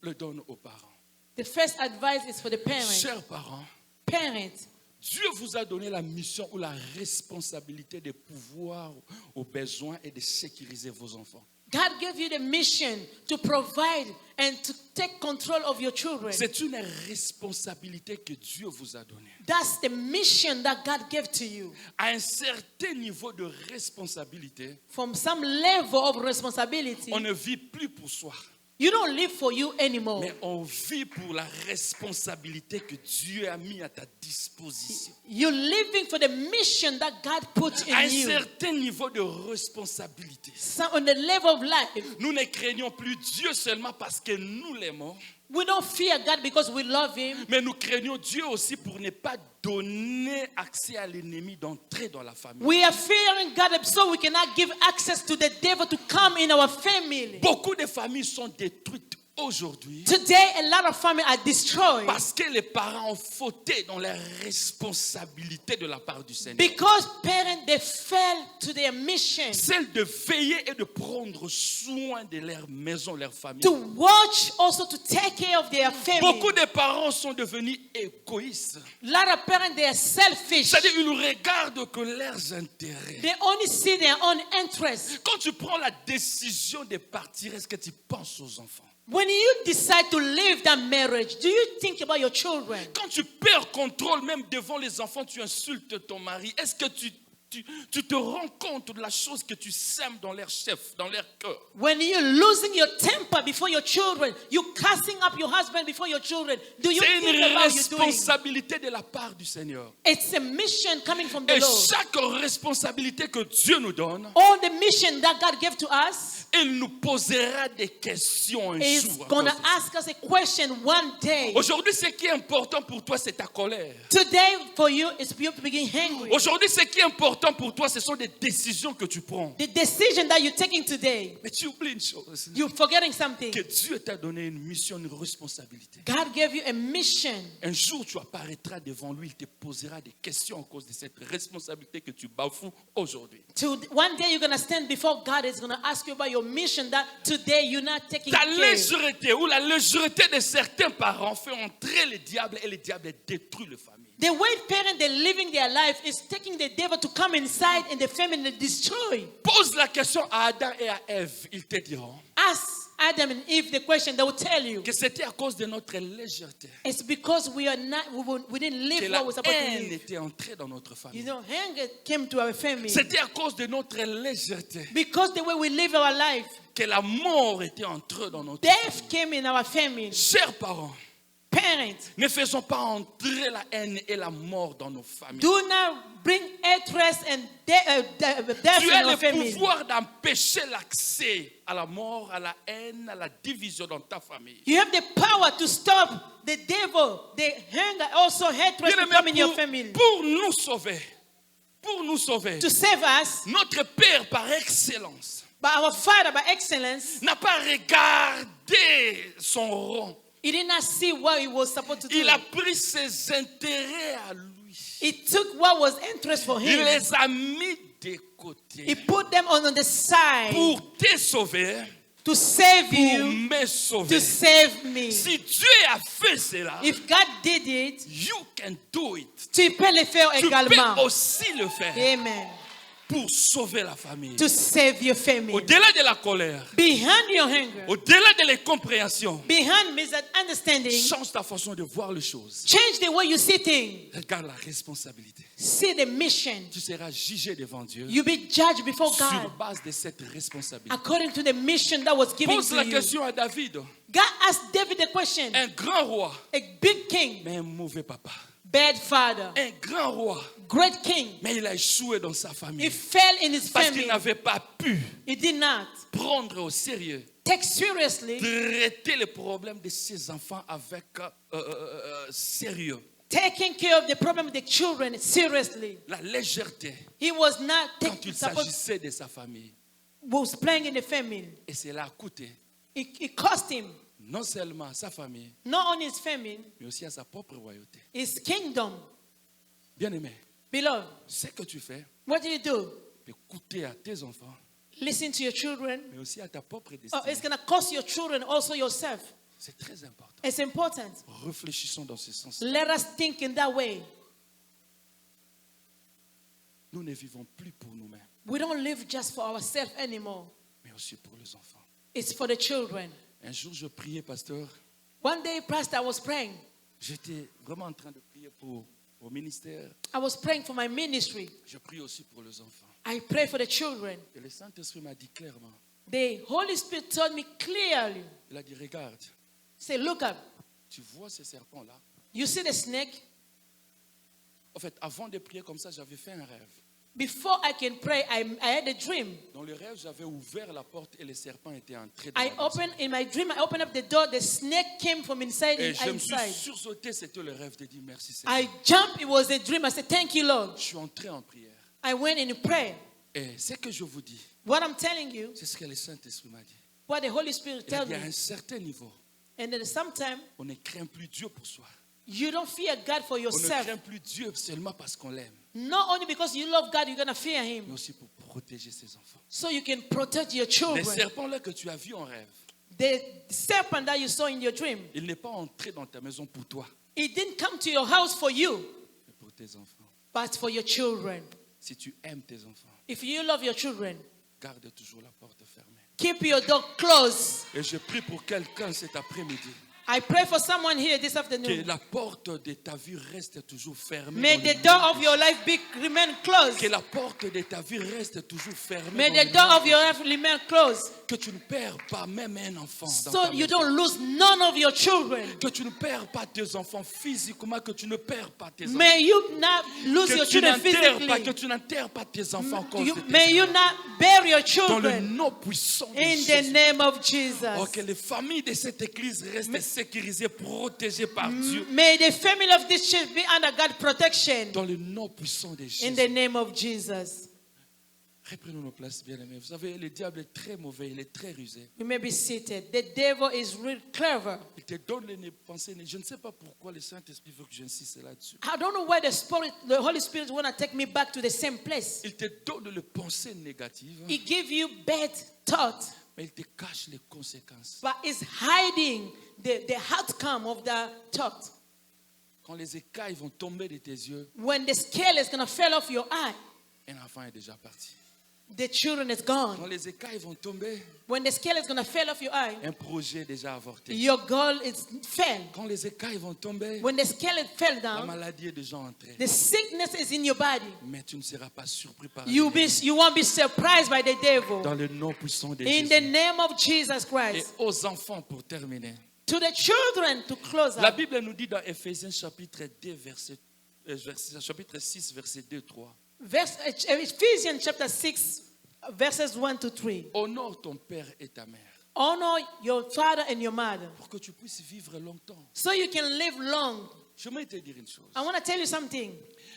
le donne aux parents. The first advice is for the parents. Chers parents, Parents, Dieu vous a donné la mission ou la responsabilité de pouvoir aux besoins et de sécuriser vos enfants. God gave you the mission to provide and to take control of your children. C'est une responsabilité que Dieu vous a donnée. That's the mission that God gave to you. À un certain niveau de responsabilité, From some level of responsibility, on ne vit plus pour soi, you don't live for you anymore. mais on vit pour la responsabilité que Dieu a mis à ta disposition. You're living for the mission that God put À un in you. certain niveau de responsabilité, So on the level of life, nous ne craignons plus Dieu seulement parce que nous l'aimons, we don't fear God because we love Him, mais nous craignons Dieu aussi pour ne pas donner accès à l'ennemi d'entrer dans la famille. we are fearing God so we cannot give access to the devil to come in our family. Beaucoup de familles sont détruites aujourd'hui Today, a lot of families are destroyed parce que les parents ont fauté dans la responsabilité de la part du Seigneur. because parents, they fell to their mission Celle de veiller et de prendre soin de leur maison, leur famille. to watch, also to take care of their family. Beaucoup de parents sont devenus égoïstes. A lot of parents, they are selfish. C'est-à-dire ils ne regardent que leurs intérêts. They only see their own interests. Quand tu prends la décision de partir, est-ce que tu penses aux enfants? When you decide to leave that marriage, do you think about your children? Quand tu perds contrôle, même devant les enfants, tu insultes ton mari. Est-ce que tu te rends compte de la chose que tu sèmes dans leur chef, dans leur cœur? When you're losing your temper before your children, you're cussing up your husband before your children, do you C'est think une about what you're doing? responsabilité de la part du Seigneur. It's a mission coming from the Et Lord. chaque responsabilité que Dieu nous donne, All the mission that God gave to us il nous posera des questions un is jour. going to ask us a question one day. Aujourd'hui, ce qui est important pour toi, c'est ta colère. Today, for you, it's you begin hungry. Aujourd'hui, ce qui est important pour toi, ce sont des décisions que tu prends. The decision that you're taking today, Mais tu oublies une chose, you're forgetting something. que Dieu t'a donné une mission, une responsabilité. God gave you a mission. Un jour, tu apparaîtras devant lui, il te posera des questions à cause de cette responsabilité que tu bafoues aujourd'hui. One day you're going to stand before God. Is going to ask you about your mission that today you're not taking Ta care. légèreté ou la légèreté de certains parents fait entrer le diable et le diable détruit la famille. The way parents they're living their life is taking the devil to come inside and the family and destroy. Pose la question à Adam et à Ève, ils te diront Ask Adam and Eve the question. They will tell you que c'était à cause de notre légèreté it's because we didn't que live la what we're supposed to haine live. était entrée dans notre You famille. know, anger came to our family C'était à cause de notre légèreté because the way we live our life, que la mort était entrée dans notre death famille. came in our family. Chers parents, Parents, ne faisons pas entrer la haine et la mort dans nos familles. do not bring hatred and death Tu in as our le family. pouvoir d'empêcher l'accès à la mort, à la haine, à la division dans ta famille. You have the power to stop the devil, the anger, also hatred to come in your family. Pour nous sauver, To save us, notre Père par excellence by our Father, by excellence, n'a pas regardé son rang. he did not see what he was supposed to do. Il a pris ses intérêts à lui. He took what was interest for Il him. les a mis de He côté put them on the side pour te sauver, to save pour you, me sauver. to save me. Si Dieu a fait cela, If God did it, you can do it. tu peux le faire Tu également. peux aussi le faire Amen. pour sauver la famille. To save your family. Au-delà de la colère, Behind your anger, au-delà de l'incompréhension, behind misunderstanding, change ta façon de voir les choses. change the way you see things. Regarde la responsabilité. See the mission. Tu seras jugé devant Dieu You be judged before sur God base de cette responsabilité. according to the mission that was given Pose to la you. question à David. God asked David a question. Un grand roi, A big king, mais un mauvais papa. bad father, Un grand roi, great king. mais il a échoué dans sa He famille. fell in his Parce qu'il family. n'avait pas pu He did not prendre au sérieux, take seriously, traiter les problèmes de ses enfants avec sérieux. taking care of the problem of the children seriously. La légèreté He was not quand il supposed s'agissait de sa famille. was playing in the family. Et cela a coûté It cost him non seulement à sa famille, not only his family, mais aussi à sa propre royauté. his kingdom. Bien-aimé, Beloved, ce que tu fais what do you do? peut coûter à tes enfants, Listen to your children. mais aussi à ta propre Oh, destinée. it's going to cost your children, also yourself. C'est très important. It's important. Réfléchissons dans ce sens. Let us think in that way. Nous ne vivons plus pour nous-mêmes, We don't live just for ourselves anymore. mais aussi pour les enfants. It's for the children. Un jour, je priais, pasteur. One day, Pastor, I was praying. J'étais vraiment en train de prier pour au ministère. I was praying for my ministry. Je prie aussi pour les enfants. I pray for the children. Et le Saint-Esprit m'a dit clairement, The Holy Spirit told me clearly, il a dit, regarde, say, look up. tu vois ces serpents-là? You see the snake? En fait, avant de prier comme ça, j'avais fait un rêve. Before I can pray, I had a dream. Dans le rêve, j'avais ouvert la porte et les serpents étaient entrés dans I la maison. opened, in my dream, I opened up the door. The snake came from inside Et and je me suis inside. sursauté, c'était le rêve de dire merci Seigneur. I jumped, it was a dream. I said, thank you, Lord. Je suis entré en prière. I went in prayer. Et ce que je vous dis, What I'm telling you, c'est ce que le Saint-Esprit m'a dit. what the Holy Spirit Il a tells dit à me. un certain niveau, And then sometimes on ne craint plus Dieu pour soi. you don't fear God for On ne yourself. craint plus Dieu seulement parce qu'on l'aime, Not only because you love God, you're going to fear mais Him. aussi pour protéger ses enfants. So you can protect your Les children. serpents-là que tu as vus en rêve, The serpent that you saw in your dream, il n'est pas entré dans ta maison pour toi, it didn't come to your house for you, mais pour tes enfants. but for your children. Si tu aimes tes enfants, If you love your children, garde toujours la porte fermée. Keep your door closed. Et je prie pour quelqu'un cet après-midi. I pray for someone here this Que afternoon. la porte de ta vie reste toujours fermée. May the door of your life remain closed. Que la porte de ta vie reste toujours fermée. May the door of your life remain closed. Que tu ne perds pas même un enfant. So you don't lose none of your children. Que tu ne perds pas tes enfants physiquement, que tu ne perds pas tes enfants. May you not lose your children Que physically. tu n'enterres pas tes enfants à cause de tes May you not bury your dans le children. nom puissant de In the Jésus. name of Jesus. Oh, que les familles de cette église restent sécurisées, protégées par Dieu. May the family of this church be under God's protection. Dans le nom puissant de Jésus. In the name of Jesus. Reprenons nos places, bien-aimés. Vous savez, le diable est très mauvais, il est très rusé. You may be seated. The devil is real clever. Il te donne les pensées. Je ne sais pas pourquoi le Saint-Esprit veut que j'insiste là-dessus. I don't know why the Holy Spirit want to take me back to the same place. Il te donne les pensées négatives, He gives you bad thoughts, mais il te cache les conséquences. but is hiding the outcome of the thought. Quand les écailles vont tomber de tes yeux, When the scale is going to fall off your eye, un enfant est déjà parti. the children is Quand gone. les écailles vont tomber, When the scale is going to fall off your eye, un projet est déjà avorté. your goal is fell. Quand les écailles vont tomber, When the scale fell la down, maladie est déjà entrée. the sickness is in your body. Mais tu ne seras pas surpris par You won't be surprised by the devil. dans le nom puissant de In Jésus. the name of Jesus Et Christ. aux enfants, pour terminer, To the children to close la up. Bible nous dit dans Éphésiens chapitre 2, chapitre 6, verset 2-3. Ephesians chapter 6, verses 1 to 3. Honore ton père et ta mère Honor your father and your mother pour que tu puisses vivre longtemps. so you can live long. J'aimerais te dire une chose. I want to tell you something.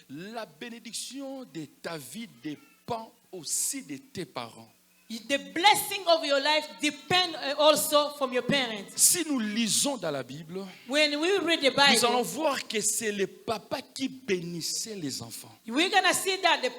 La bénédiction de ta vie dépend aussi de tes parents. The blessing of your life depends also from your parents. Si nous lisons dans la Bible, When we read the nous allons Bible, voir que c'est le papa qui bénissait les enfants. we're going to see that the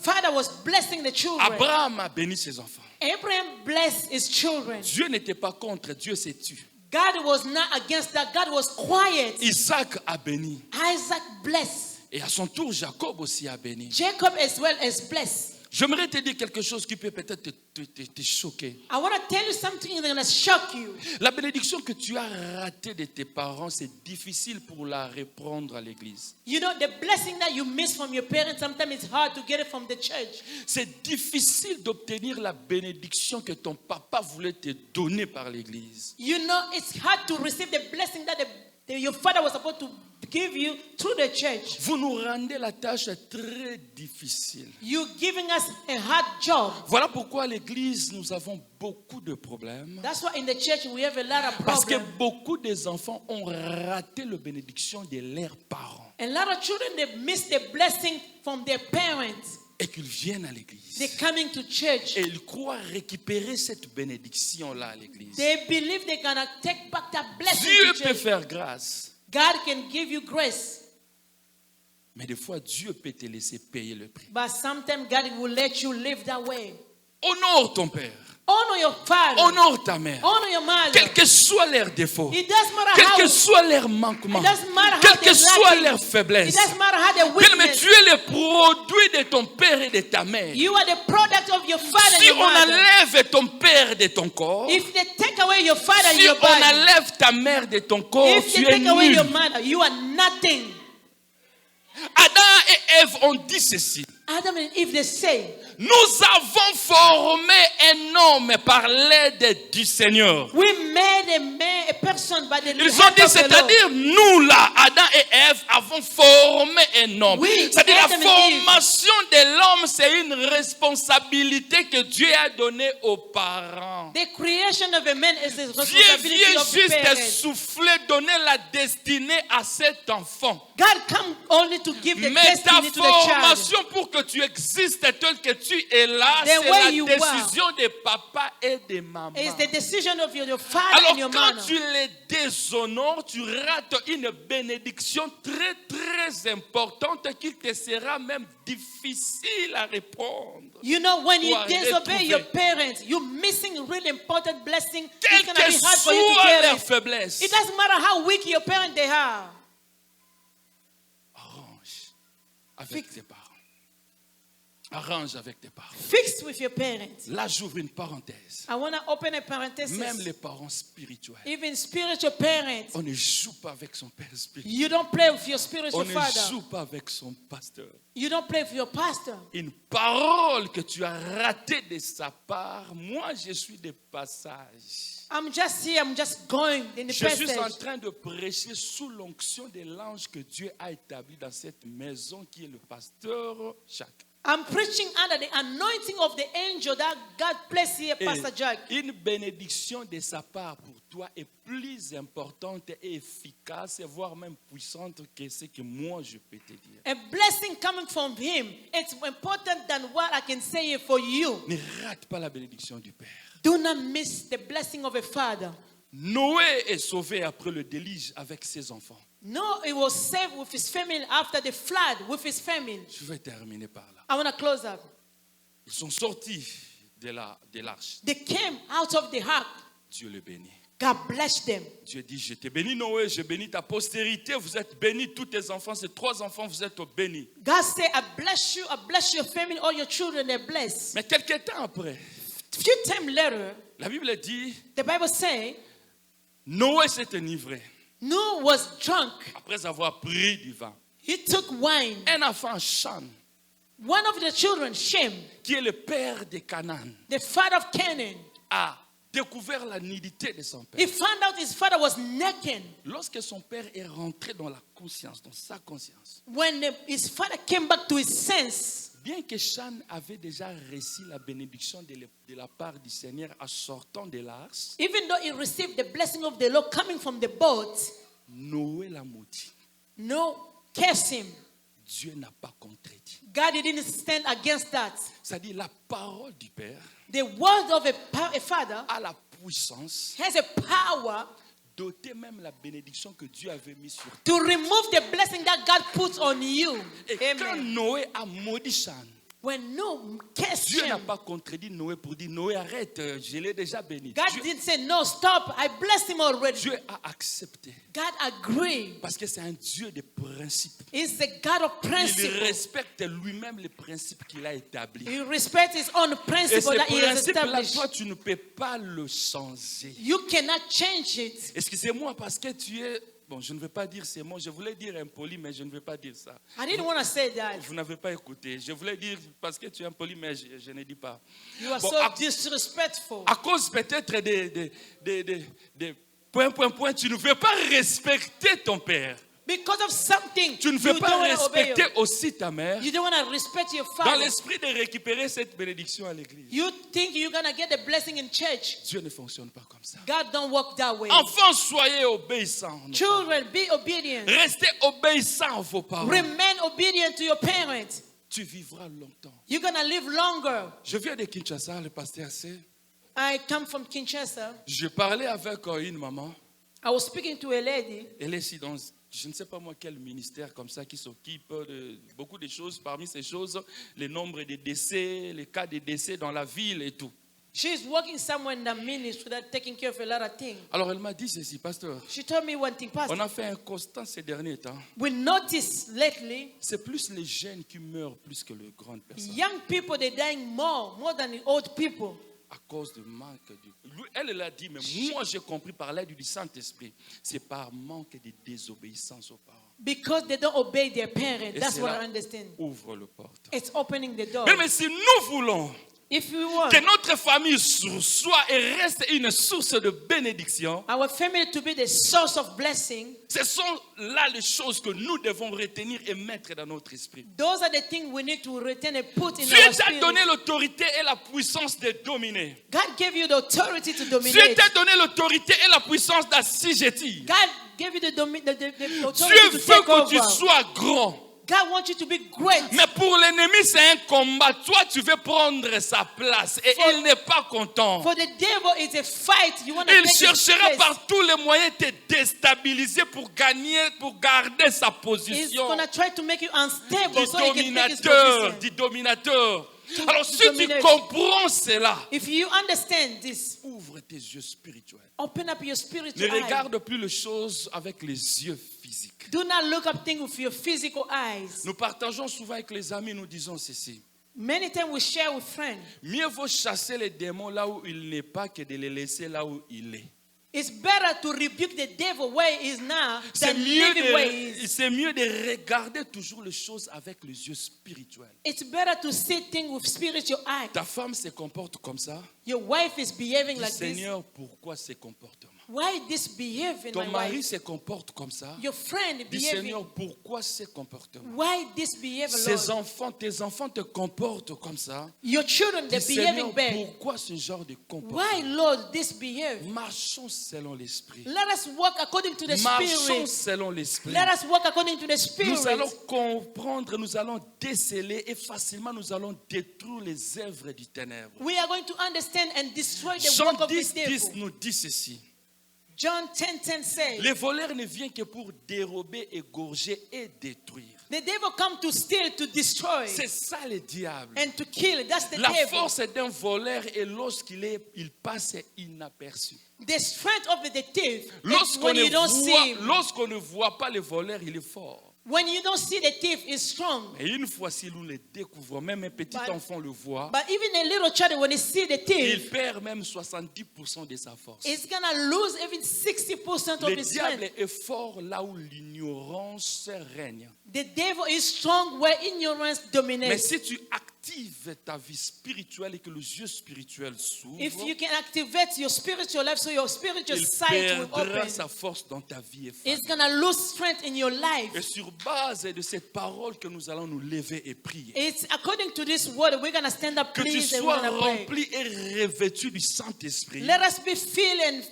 father was blessing the children. Abraham a béni ses enfants. Abraham blessed his children. Dieu n'était pas contre, Dieu s'est tu. God was not against that. God was quiet. Isaac a béni. Isaac blessed. Et à son tour, Jacob aussi a béni. Jacob as well as blessed. J'aimerais te dire quelque chose qui peut peut-être te choquer. I want to tell you something that's going to shock you. La bénédiction que tu as ratée de tes parents, c'est difficile pour la reprendre à l'église. You know, the blessing that you miss from your parents, sometimes it's hard to get it from the church. C'est difficile d'obtenir la bénédiction que ton papa voulait te donner par l'église. You know, it's hard to receive the blessing that your father was supposed to give you through the church. Vous nous rendez la tâche très difficile. You're giving us a hard job. Voilà pourquoi à l'église, nous avons beaucoup de problèmes. That's why in the church we have a lot of Parce que problems. beaucoup des enfants ont raté la bénédiction de leurs parents. A lot of children, they miss the blessing from their parents. Et qu'ils viennent à l'église. They're coming to church. Et ils croient récupérer cette bénédiction-là à l'église. They believe they're going to take back that blessing Dieu to peut church. faire grâce. God can give you grace. Mais des fois, Dieu peut te laisser payer le prix. But sometimes God will let you live that way. Honore ton père. Honor your father. Honore ta mère. Honor your mother. Quels que soient leurs défauts. It doesn't matter Quels how. que soient leurs manquements. It doesn't matter how Quelles que they're soient lacking. leurs It faiblesses. doesn't matter how they're Bien, mais weakness. tu es le produit de ton père et de ta mère. You are the product of your father and Si your on mother. enlève ton père de ton corps, If they take away your father and si your on body, enlève ta mère de ton corps, if tu they es take away your nul. mother, you are nothing. Adam et Ève ont dit ceci. Adam and Eve, they say, Nous avons formé un homme par l'aide du Seigneur. we made a person by the Ils ont help dit, of the Lord. c'est-à-dire, nous là, Adam et Ève, avons formé un homme. Oui, C'est-à-dire, la Adam et Ève. formation de l'homme, c'est une responsabilité que Dieu a donnée aux parents. The creation of a man is the Dieu responsibility vient of the juste parents. souffler, donner la destinée à cet enfant. God come only to give the Mais ta destiny to the child. formation pour que tu existes tel que tu es là, The c'est way la you décision de papa et de maman. It's the decision of your father Alors and your quand mother. tu les déshonores, tu rates une bénédiction très très importante qui te sera même difficile à répondre. You know, when you Ou à disobey retrouver. your parents, you're missing a really important blessing. It's Quelle going to que be hard for you to soit get leur it. faiblesse, It doesn't matter how weak your parents they are. arrange avec tes parents. Arrange avec tes parents. Fix with your parents. Là, j'ouvre une parenthèse. I want to open a parenthesis. Même les parents spirituels. Even spiritual parents. On ne joue pas avec son père spirituel. You don't play with your spiritual father. On ne joue pas avec son pasteur. You don't play with your pastor. Une parole que tu as ratée de sa part, moi je suis de passage. I'm just here, I'm just going in the passage. Je suis en train de prêcher sous l'onction de l'ange que Dieu a établi dans cette maison qui est le pasteur Jacques. I'm preaching under the anointing of the angel that God placed here, Pastor Jack. Une bénédiction de sa part pour toi est plus importante et efficace, voire même puissante que ce que moi je peux te dire. A blessing coming from him, it's important than what I can say for you. Ne rate pas la bénédiction du Père. Do not miss the blessing of a father. Noé est sauvé après le déluge avec ses enfants. No, he was saved with his family after the flood with his family. Je vais terminer par là. I want to close up. Ils sont sortis de l'arche. They came out of the ark. Dieu les bénit. God blessed them. Dieu dit, je t'ai béni Noé, je bénis ta postérité, vous êtes bénis, tous tes enfants, ces 3 enfants, vous êtes bénis. God said, I bless your family, all your children, they're blessed. Mais quelques temps après, few time later, la Bible dit, the Bible says, Noé s'est enivré. Noah was drunk. Après avoir pris du vin. He took wine. Un enfant, Cham, one of the children, Shem, qui est le père de Canaan, the father of Canaan, a découvert la nudité de son père. he found out his father was naked. Lorsque son père est rentré dans la conscience, dans sa conscience, When his father came back to his sense, bien que Cham avait déjà reçu la bénédiction de la part du Seigneur en sortant de l'arche, even though he received the blessing of the Lord coming from the boat, Noé l'a maudit. no, curse him. Dieu n'a pas contredit. God didn't stand against that. C'est-à-dire la parole du Père The word of a father a la puissance has a power d'ôter même la bénédiction que Dieu avait mise sur toi. to remove the blessing that God puts on you. Et quand Amen. Noé a maudit Cham, When no cursed Dieu n'a him, pas contredit Noé pour dire Noé arrête, je l'ai déjà béni. God didn't say no, stop. I blessed him already. Dieu a accepté God agreed. parce que c'est un Dieu de principes. He's the God of Il principle. respecte lui-même les principes qu'il a établis. He respects his own Et principle ces that he has principes-là, established. toi, tu ne peux pas le changer. You cannot change it. Excusez-moi parce que tu es... Bon, je ne veux pas dire ces mots. Je voulais dire impoli, mais je ne veux pas dire ça. I didn't want to say that. Vous n'avez pas écouté. Je voulais dire parce que tu es impoli, mais je ne dis pas. You are Bon, so disrespectful. à cause peut-être des points, tu ne veux pas respecter ton père. Because of something, Tu ne you veux don't pas want to obey respecter him. aussi ta mère. You don't want to respect your Dans father. l'esprit de récupérer cette bénédiction à l'église. You think you're going to get the blessing in church. Dieu ne fonctionne pas comme ça. God don't work that way. Enfants, soyez obéissants. Children, be obedient. Restez obéissants à vos parents. Remain obedient to your parents. Tu vivras longtemps. You're going to live longer. Je viens de Kinshasa, le pasteur C. I come from Kinshasa. Je parlais avec une maman. I was speaking to a lady. Elle est ici dans, je ne sais pas moi quel ministère comme ça qui s'occupe de beaucoup de choses. Parmi ces choses, le nombre de décès, les cas de décès dans la ville et tout. She's working somewhere in the ministry that's taking care of a lot of things. Alors elle m'a dit ceci, pasteur. She told me one thing, Pastor. On a fait un constat ces derniers temps. We noticed lately, C'est plus les jeunes qui meurent plus que les grandes personnes. young people, they're dying more than the old people. À cause du manque de... Elle l'a dit, mais moi j'ai compris par l'aide du Saint-Esprit. C'est par manque de désobéissance aux parents. Because they don't obey their parents. Et That's what cela I understand. ouvre le porte. It's opening the door. Mais si nous voulons If we want que notre famille soit et reste une source de bénédiction, our family to be the source of blessing, ce sont là les choses que nous devons retenir et mettre dans notre esprit. those are the things we need to retain and put in Dieu our t'a spirit. donné l'autorité et la puissance de dominer. God gave you the authority to Dieu dominate. t'a donné l'autorité et la puissance d'assujettir. God gave you the authority Dieu to veut take que tu over. sois grand. God wants you to be great. Mais pour l'ennemi, c'est un combat. Toi, tu veux prendre sa place et il n'est pas content. For the devil, it's a fight. You want to Il take his cherchera place. par tous les moyens de te déstabiliser pour gagner, pour garder sa He's position. going to try to make you unstable Du so he can take his dominateur, position. du dominateur. Alors si tu dominate. comprends cela, If you understand this, ouvre tes yeux spirituels. open up your Ne spiritual eye. regarde plus les choses avec les yeux physiques. Do not look up things with your physical eyes. Nous partageons souvent avec les amis, nous disons ceci. Many times we share with friends. Mieux vaut chasser les démons là où il n'est pas que de les laisser là où il est. It's better to rebuke the devil where he is now than leave him where he is. C'est mieux de regarder toujours les choses avec les yeux spirituels. It's better to see things with spiritual eyes. Ta femme se comporte comme ça. Your wife is behaving like this. Seigneur, pourquoi ces comportements? Why this behavior, Ton my mari wife? se comporte comme ça. Your friend Dis behaving. Seigneur, pourquoi ces comportements? Why this behavior, Ces Lord? enfants, tes enfants te comportent comme ça. Your children, they're Dis behaving Seigneur, bad. pourquoi ce genre de comportement? Why, Lord, this behavior? Marchons selon l'esprit. Let us walk according to the Marchons Spirit. selon l'esprit. Let us walk according to the Spirit. Nous allons comprendre, nous allons déceler et facilement nous allons détruire les œuvres du ténèbre. We are going to understand and destroy the Jean work of this 10, 10 devil. nous dit ceci. John 10:10 says, Les voleurs ne viennent que pour dérober, égorger et détruire. the devil come to steal, to destroy, C'est ça le diable. and to kill. That's the La devil. force d'un voleur est il passe inaperçu. The strength of the thief is Lorsqu'on when you don't see him. ne voit pas le voleur, il est fort. When you don't see the thief, is strong. Et une fois si nous le découvrons, même un petit enfant le voit, But even a little child, when he see the il thief, perd même 70% de sa force. is gonna lose even 60% of Le his diable strength. est fort là où l'ignorance règne. The devil is strong where ignorance Mais dominates. si tu actives ta vie spirituelle et que les yeux spirituels s'ouvrent, If you can activate your spiritual life, so your spiritual il sight will perdra open, sa force dans ta vie. Et it's gonna lose strength in your life. Et sur base de cette parole que nous allons nous lever et prier. It's according to this word, we're gonna stand up, Que tu please, and sois we're gonna pray. rempli et revêtu du Saint-Esprit. Let us be filled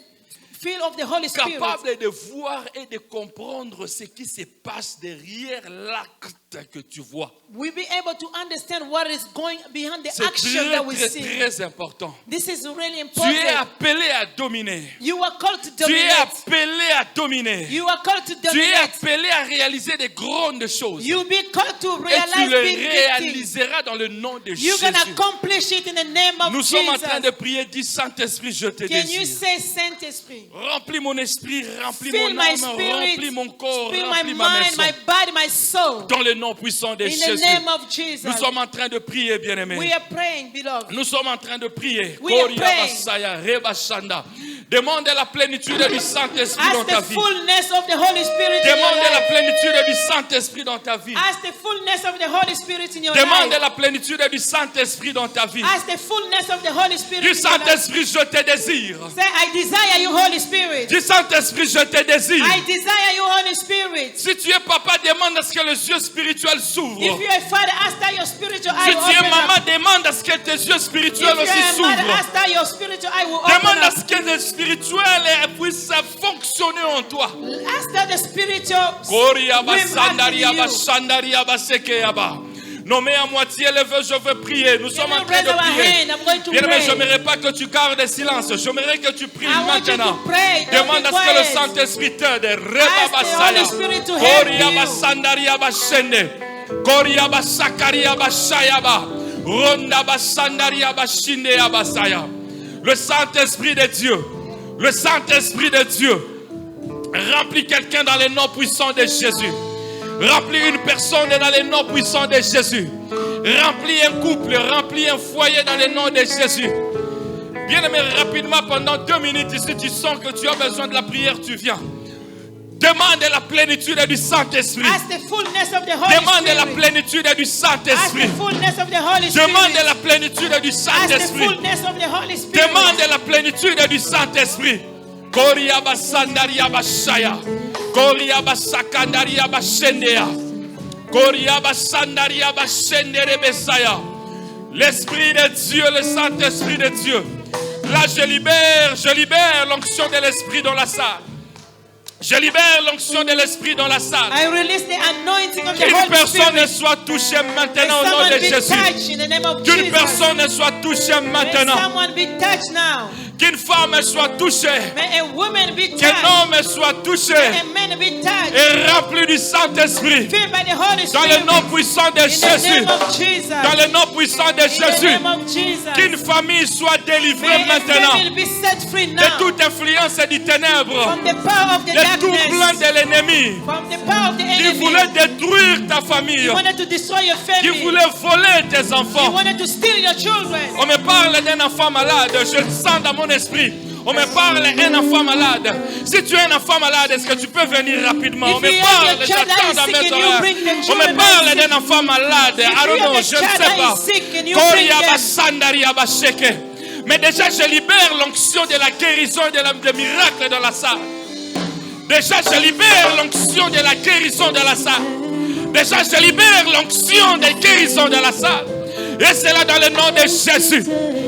of the Holy Spirit. Capable de voir et de comprendre ce qui se passe derrière l'acte que tu vois. We'll be able to understand what is going behind the C'est action that we très, see. très important. This is really Tu es important. appelé à dominer. You are called to Tu es dominate. appelé à dominer. You are called to Tu es dominate. appelé à réaliser des grandes choses. You'll be called to Et tu realize le big things. réaliseras dans le nom de You're Jésus. gonna accomplish it in the name of Nous sommes en train de Jesus. prier. Dis Saint-Esprit, je te Can you désire. say, Saint Esprit? Remplis mon esprit, remplis Fill mon my âme, spirit, remplis mon corps, fill my remplis ma mind, maison. my body, my soul. Dans le nom puissant de In the Jésus. name of Jesus. Nous sommes en train de prier, We bien-aimés. are praying, beloved. Nous sommes en train de prier. We are Koria praying. Basaya, Reba Shanda. Demande la plénitude du Saint-Esprit dans Ask ta the vie. fullness of the Holy Spirit in your Demande la life. plénitude du Saint-Esprit dans ta vie. Ask the fullness of the Holy Spirit in your Demande life. la plénitude du Saint-Esprit dans ta vie. Ask the fullness of the Holy Spirit Du in your life. Saint-Esprit, je te désire. Say, I desire you, Holy Spirit. Du Saint-Esprit, je te désire. I desire you, Holy Spirit. Si tu es papa, demande à ce que les yeux spirituels s'ouvrent. If you're a father, ask that your spiritual eye Si will tu es open maman, up. demande à ce que tes yeux If spirituels you're aussi a mother, s'ouvrent. ask that your spiritual eye will Demande open à up. ce que le spirituel puisse fonctionner en toi. Ask that the spiritual Koria will basandaria act in you. basandaria basekeyaba. Nommé à moitié levé, je veux prier. Nous sommes en train de raise our prier. hand. I'm going to Bien aimé, pray. je n'aimerais pas que tu gardes silence. J'aimerais que tu pries I want you maintenant. to pray. Don't Demande be à ce que le quiet. Saint-Esprit t'aide. Reba Ask the basaya. Holy Spirit to help Koria you. basandaria basende. Koria basakaria basayaba. Ronda basandaria bashinde abasaya. Le Saint-Esprit de Dieu. Le Saint-Esprit de Dieu. Remplis quelqu'un dans le nom puissant de Jésus. Remplis une personne dans le nom puissant de Jésus. Remplis un couple, remplis un foyer dans le nom de Jésus. Bien-aimé, rapidement, pendant 2 minutes, si tu sens que tu as besoin de la prière, tu viens. Demande la plénitude du Saint-Esprit. Ask the fullness of the Holy Demande la Spirit. plénitude du Ask Saint-Esprit. the fullness of the Holy Spirit. Demande la plénitude du Ask the Saint-Esprit. fullness of the Holy Spirit. Demande la plénitude du Saint-Esprit. Koria basandaria bashaya. Koria basakandaria bashendea. Koria basandaria bashendere besaya. L'Esprit de Dieu, le Saint-Esprit de Dieu. Là, je libère l'onction de l'Esprit dans la salle. Je libère l'onction de l'Esprit dans la salle. I release the anointing of the Qu'une Holy personne Spirit. soit touchée maintenant au May nom someone de be Jésus. touched in the name of Qu'une Jesus. personne soit touchée May maintenant. someone be touched now. Qu'une femme soit touchée. May a woman be touched. Qu'un homme soit touché. May a man be touched. Et rempli du Saint-Esprit. Filled by the Holy Dans le Spirit. nom puissant de In the Jésus. name of Jesus. Dans le nom puissant de In the Jésus. name of Jesus. Qu'une famille soit délivrée May a maintenant family be set free de now. toute influence du ténèbre, From the power of the de tout plan darkness. de l'ennemi From the power of the qui enemy. voulait détruire ta famille, He wanted to destroy your qui family. voulait voler tes He enfants. wanted to steal your children. On me parle d'un enfant malade, je le sens dans mon esprit. On me parle d'un enfant malade. Si tu es un enfant malade, est-ce que tu peux venir rapidement? On me parle, j'attends dans mes oreilles. On me parle d'un enfant malade. I don't know, je ne sais pas. Mais déjà, je libère l'onction de la guérison et de miracle dans la salle. Déjà, je libère l'onction de la guérison de la salle. Déjà, je libère l'onction de guérison de la salle. Et c'est là dans le nom de Jésus.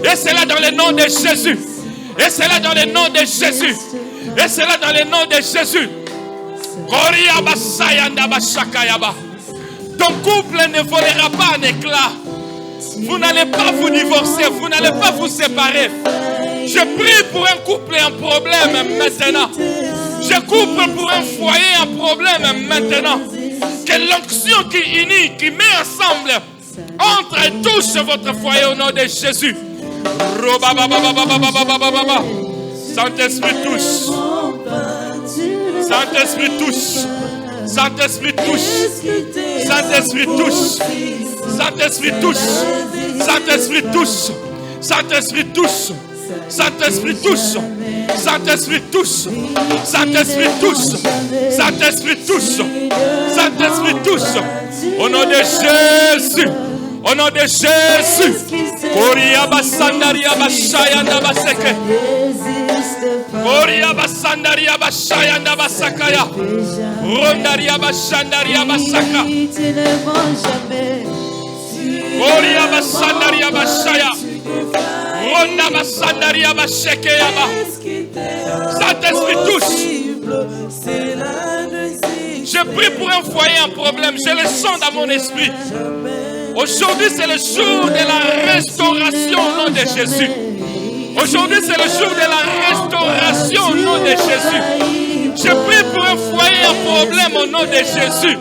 Et c'est là dans le nom de Jésus. Et c'est là dans le nom de Jésus. Et c'est là dans le nom de Jésus. Ton couple ne volera pas en éclat. Vous n'allez pas vous divorcer. Vous n'allez pas vous séparer. Je prie pour un couple en problème maintenant. Je coupe pour un foyer en problème maintenant. Que l'onction qui unit, qui met ensemble, entre et touche votre foyer au nom de Jésus. Saint-Esprit touche. Saint-Esprit touche. Saint-Esprit touche. Saint-Esprit touche. Saint-Esprit touche. Saint-Esprit touche. Saint-Esprit touche. Saint-Esprit touche. Saint-Esprit touche. Saint-Esprit touche. Saint-Esprit touche. Saint-Esprit touche. Au nom de Jésus. Au nom de Jésus. Koria basandaria bashaya ndabaseke. Koria basandaria bashaya ndabasakaya. Rondaria bashandaria basaka. Koria basandaria bashaya. Ronda basandaria basheke yaba. Saint-Esprit touche. Je prie pour un foyer en problème. Je le sens dans mon esprit. Aujourd'hui, c'est le jour de la restauration au nom de Jésus. Aujourd'hui, c'est le jour de la restauration au nom de Jésus. Je prie pour un foyer en problème au nom de Jésus.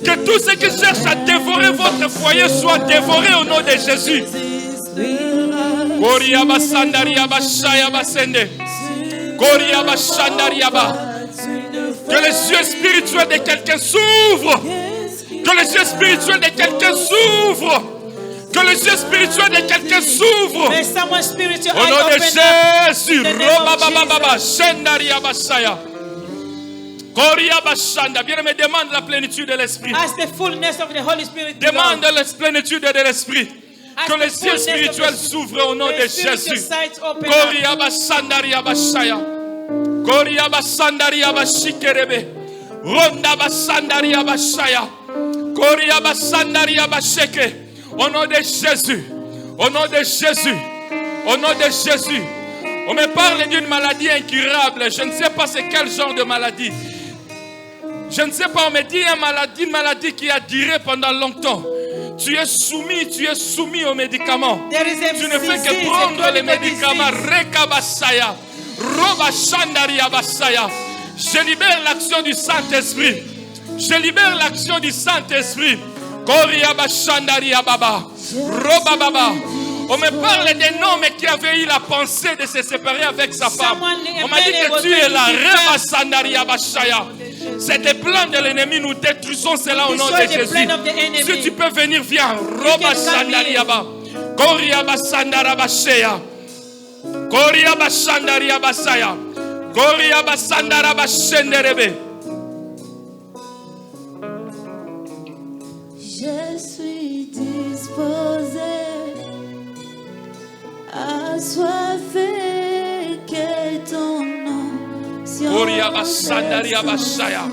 Que tous ceux qui cherchent à dévorer votre foyer soient dévorés au nom de Jésus. Que les yeux spirituels de quelqu'un s'ouvrent. Que les yeux spirituels de quelqu'un s'ouvrent. Que les yeux spirituels de quelqu'un s'ouvrent. Au nom de Jésus. Bien me demande la plénitude de l'esprit. Demande la plénitude de l'esprit. Que les yeux spirituels s'ouvrent au nom de Jésus. Koria basandaria bashikerebe. Ronda basandaria bashaya. Koria basandaria basheke. Au nom de Jésus. Au nom de Jésus. Au nom de Jésus. On me parle d'une maladie incurable. Je ne sais pas c'est quel genre de maladie. Je ne sais pas, on me dit une maladie qui a duré pendant longtemps. Tu es soumis aux médicaments. Tu ne fais que prendre les médicaments. Rekabasaya. Je libère l'action du Saint-Esprit. Je libère l'action du Saint-Esprit. On me parle d'un homme qui avait eu la pensée de se séparer avec sa femme. On m'a dit que tu es là. C'est des plans de l'ennemi. Nous détruisons cela au nom de Jésus. Si tu peux venir, viens. Koria basandaria basaya. Koria basandara bashenderebe. Je suis disposé, assoiffé que ton nom. Koria basandaria basaya.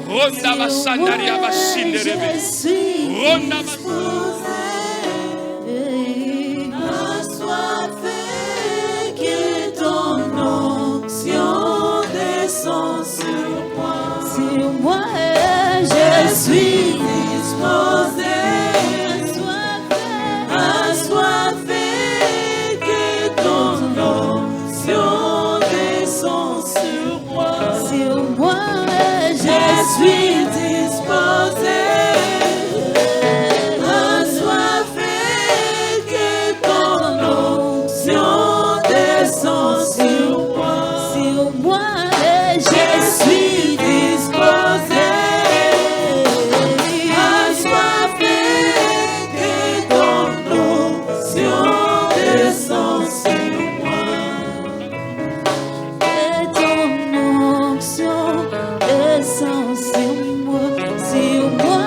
Ronda basandaria bashinderebe. Ronda disposé, assoiffé. Sur moi, je suis disposé, assoiffé, suis disposé. Assoiffé, que ton onction descend sur moi. Je suis disposé. Assoiffé, que ton onction descend sur moi. Que ton onction descend sur moi, sur moi.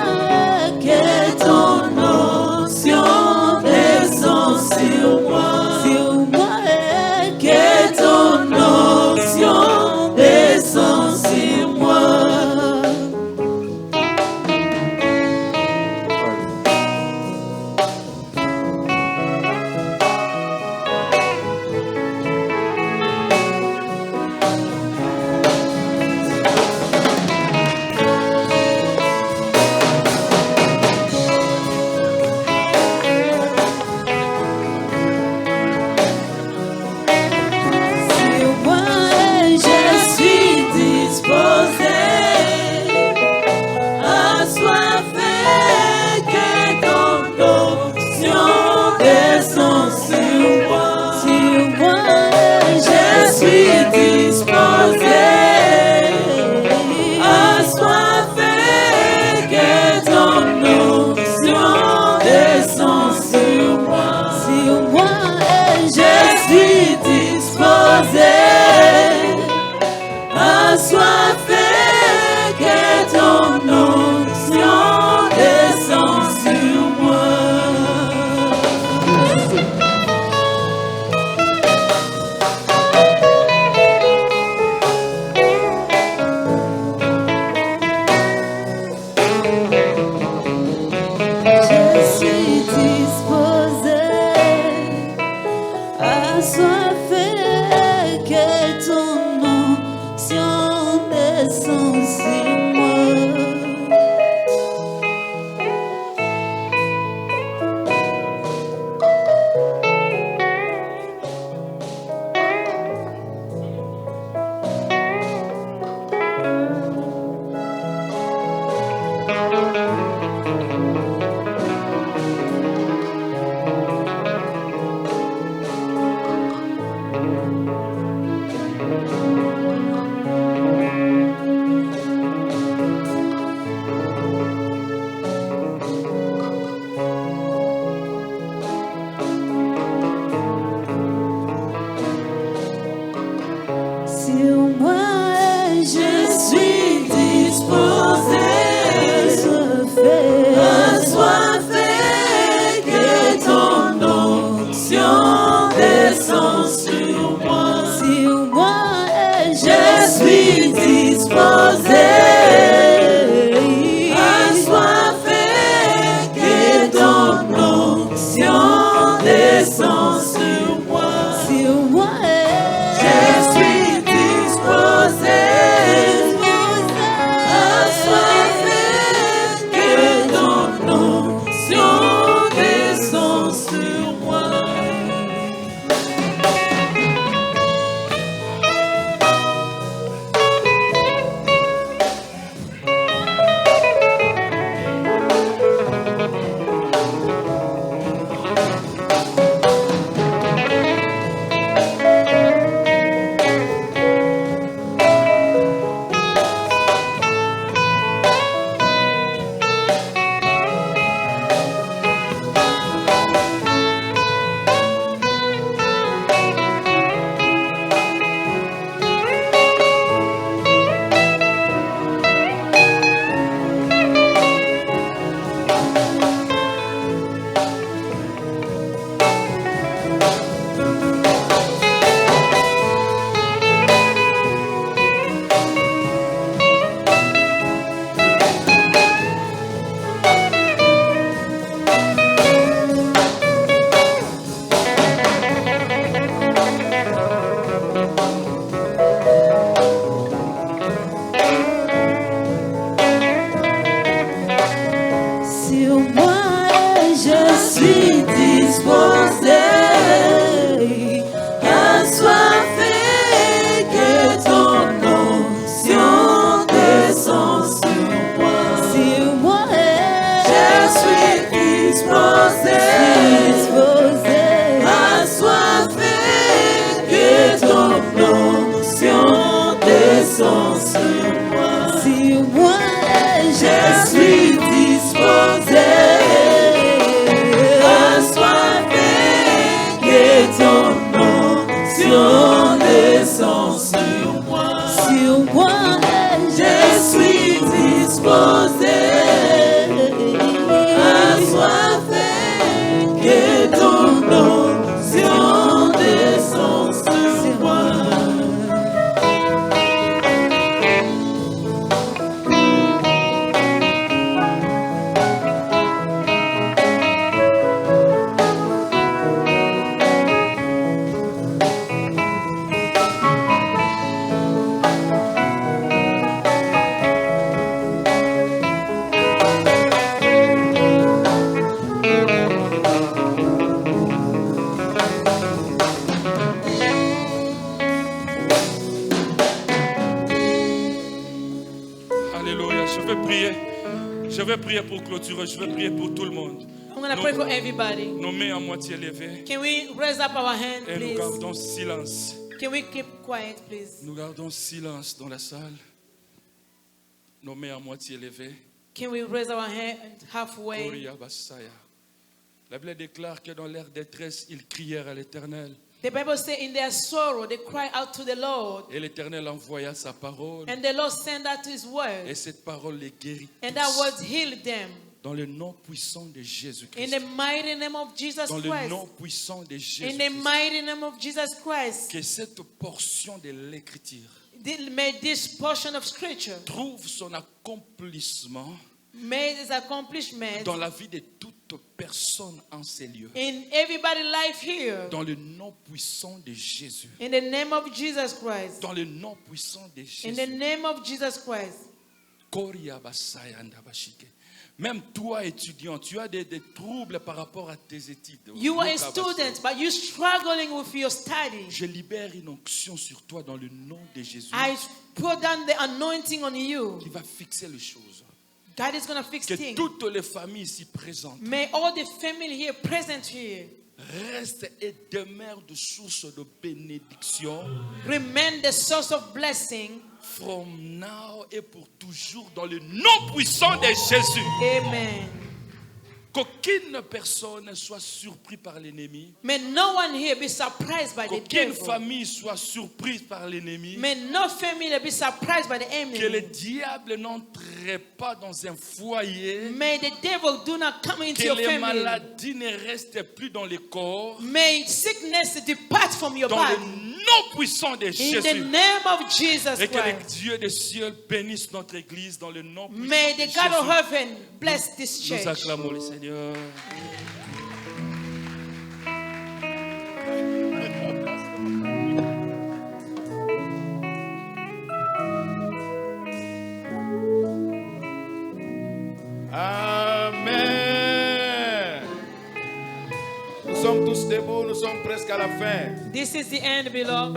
Alléluia. Je vais prier. Je vais prier pour clôturer. Je vais prier pour tout le monde. I'm going to pray for everybody. Nos mains à moitié levées. Can we raise up our hand, Et nous please? gardons silence. Can we keep quiet, please? Nous gardons silence dans la salle. Nos mains à moitié levées. Can we raise our hand halfway? Koria Basaya. La Bible déclare que dans leur détresse, ils crièrent à l'Éternel. The Bible says in their sorrow, they cry out to the Lord. Et l'Éternel envoya sa parole. And the Lord sent out his Et word. cette parole les guérit And that tous. word healed them. Dans le nom puissant de In Jésus-Christ. the mighty name of Jesus Dans le Christ. nom puissant de In the Jésus-Christ. mighty name of Jesus Christ. Que cette portion de l'Écriture May this portion of scripture, trouve son accomplissement may this accomplishment dans la vie de toute personne en ces lieux. in everybody's life here. Dans le nom puissant de Jésus. In the name of Jesus Christ. Dans le nom puissant de In the Jésus. name of Jesus Christ. Koria Basaya Ndabashike. Même toi, étudiant, tu as des troubles par rapport à tes études. You are a student, but you're struggling with your studies. Je libère une onction sur toi dans le nom de Jésus I put down the anointing on you. qui va fixer les choses. God is going to fix Que things. toutes les familles ici présentes May all the family here present here restent et demeurent de source de bénédiction remain the source of blessing. from now et pour toujours dans le nom puissant de Jésus. Amen. Qu'aucune personne ne soit surprise par l'ennemi. May no one here be surprised by the Qu'aucune devil. famille soit surprise par l'ennemi. May no family be surprised by the Que le enemy. diable n'entre pas dans un foyer. May the devil do not come into Que your les family. maladies ne restent plus dans le corps. May sickness depart from your Dans body. le nom puissant de In the Jésus. name of Jesus Et que le Christ. Dieu des cieux bénisse notre église dans le nom puissant May de the God of Jésus. heaven bless this Nous church. acclamons le Seigneur. Amen. Nous sommes tous debout, nous sommes presque à la fin. This is the end, beloved.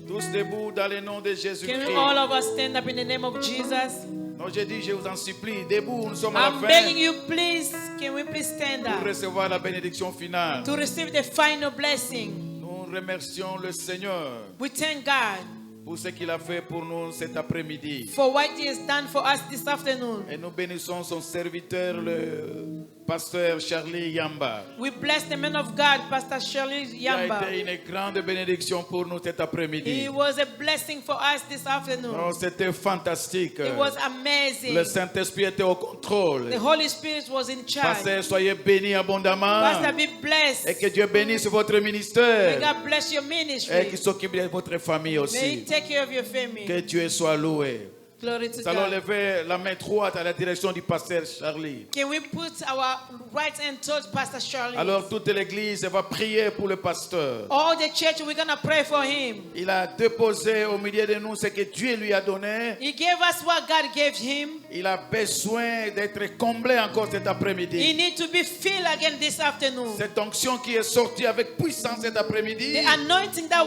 Tous debout dans le nom de Can Jésus-Christ. we all of us stand up in the name of Jesus? Non, j'ai dit, je vous en supplie, debout, nous sommes à I'm la begging fin you, please, can we please stand pour up recevoir la bénédiction finale. to receive the final blessing? Nous remercions le Seigneur We thank God pour ce qu'il a fait pour nous cet après-midi. for what He has done for us this afternoon. Et nous bénissons son serviteur, le pasteur Charlie Yamba. We bless the man of God, Pastor Shirley Il a Yamba. été une grande bénédiction pour nous cet He après-midi. was a blessing for us this Oh, afternoon. c'était fantastique. It was amazing. Le Saint-Esprit était au contrôle. The Holy Spirit was in charge. Pasteur, soyez bénis abondamment. Pastor, be Et blessed. que Dieu bénisse votre May ministère. God bless your Et ministry. qu'il s'occupe de votre famille May He aussi. take care of your family. Que Dieu soit loué. Glory to Nous allons God. lever la main droite à la direction du pasteur Charlie. Can we put our right hand towards Pastor Shirley? Alors toute l'église va prier pour le pasteur. All the church, we're going to pray for him. Il a déposé au milieu de nous ce que Dieu lui a donné. He gave us what God gave him. Il a besoin d'être comblé encore cet He après-midi. needs to be filled again this afternoon. Cette onction qui est sortie avec puissance cet après-midi The anointing that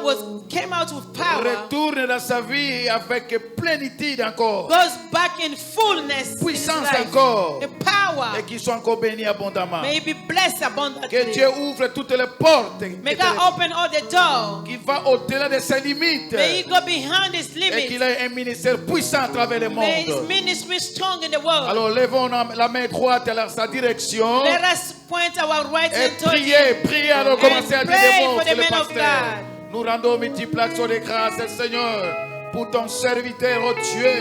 came out with power retourne dans sa vie avec plénitude encore. goes back in fullness. in his Puissance life. encore. The power. Et qu'il soit encore béni abondamment. May he be blessed Que abundantly. Dieu ouvre toutes les portes. May God open all the doors. Qu'il va au-delà de ses limites. May he go behind his Et qu'il limits. ait un ministère puissant à travers le May his monde. ministry strong in the world. Alors levons la main droite à sa direction. Let us point our right Et hand towards him. priez, alors commencez à dire pray des mots for the sur le man of pasteur. God. Nous rendons multiples actions de grâce, Seigneur, pour ton serviteur, oh Dieu,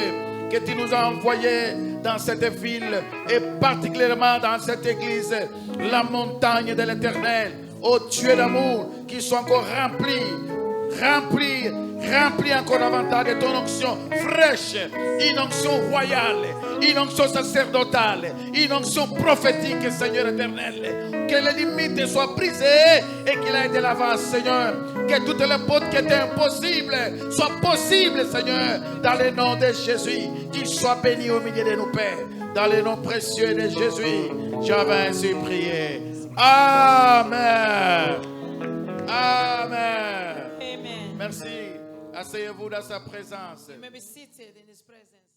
que tu nous as envoyé dans cette ville et particulièrement dans cette église, la montagne de l'Éternel. Oh Dieu d'amour, qui soit encore rempli encore davantage de ton onction fraîche, une onction royale, une onction sacerdotale, une onction prophétique, Seigneur éternel. Que les limites soient brisées et qu'il aille de l'avant, Seigneur. Que toutes les portes qui étaient impossibles soient possibles, Seigneur, dans le nom de Jésus. Qu'il soit béni au milieu de nos pères. Dans le nom précieux de Jésus, j'avais ainsi prié. Amen. Amen. Amen. Merci. Asseyez-vous dans sa présence. You may be seated in his presence.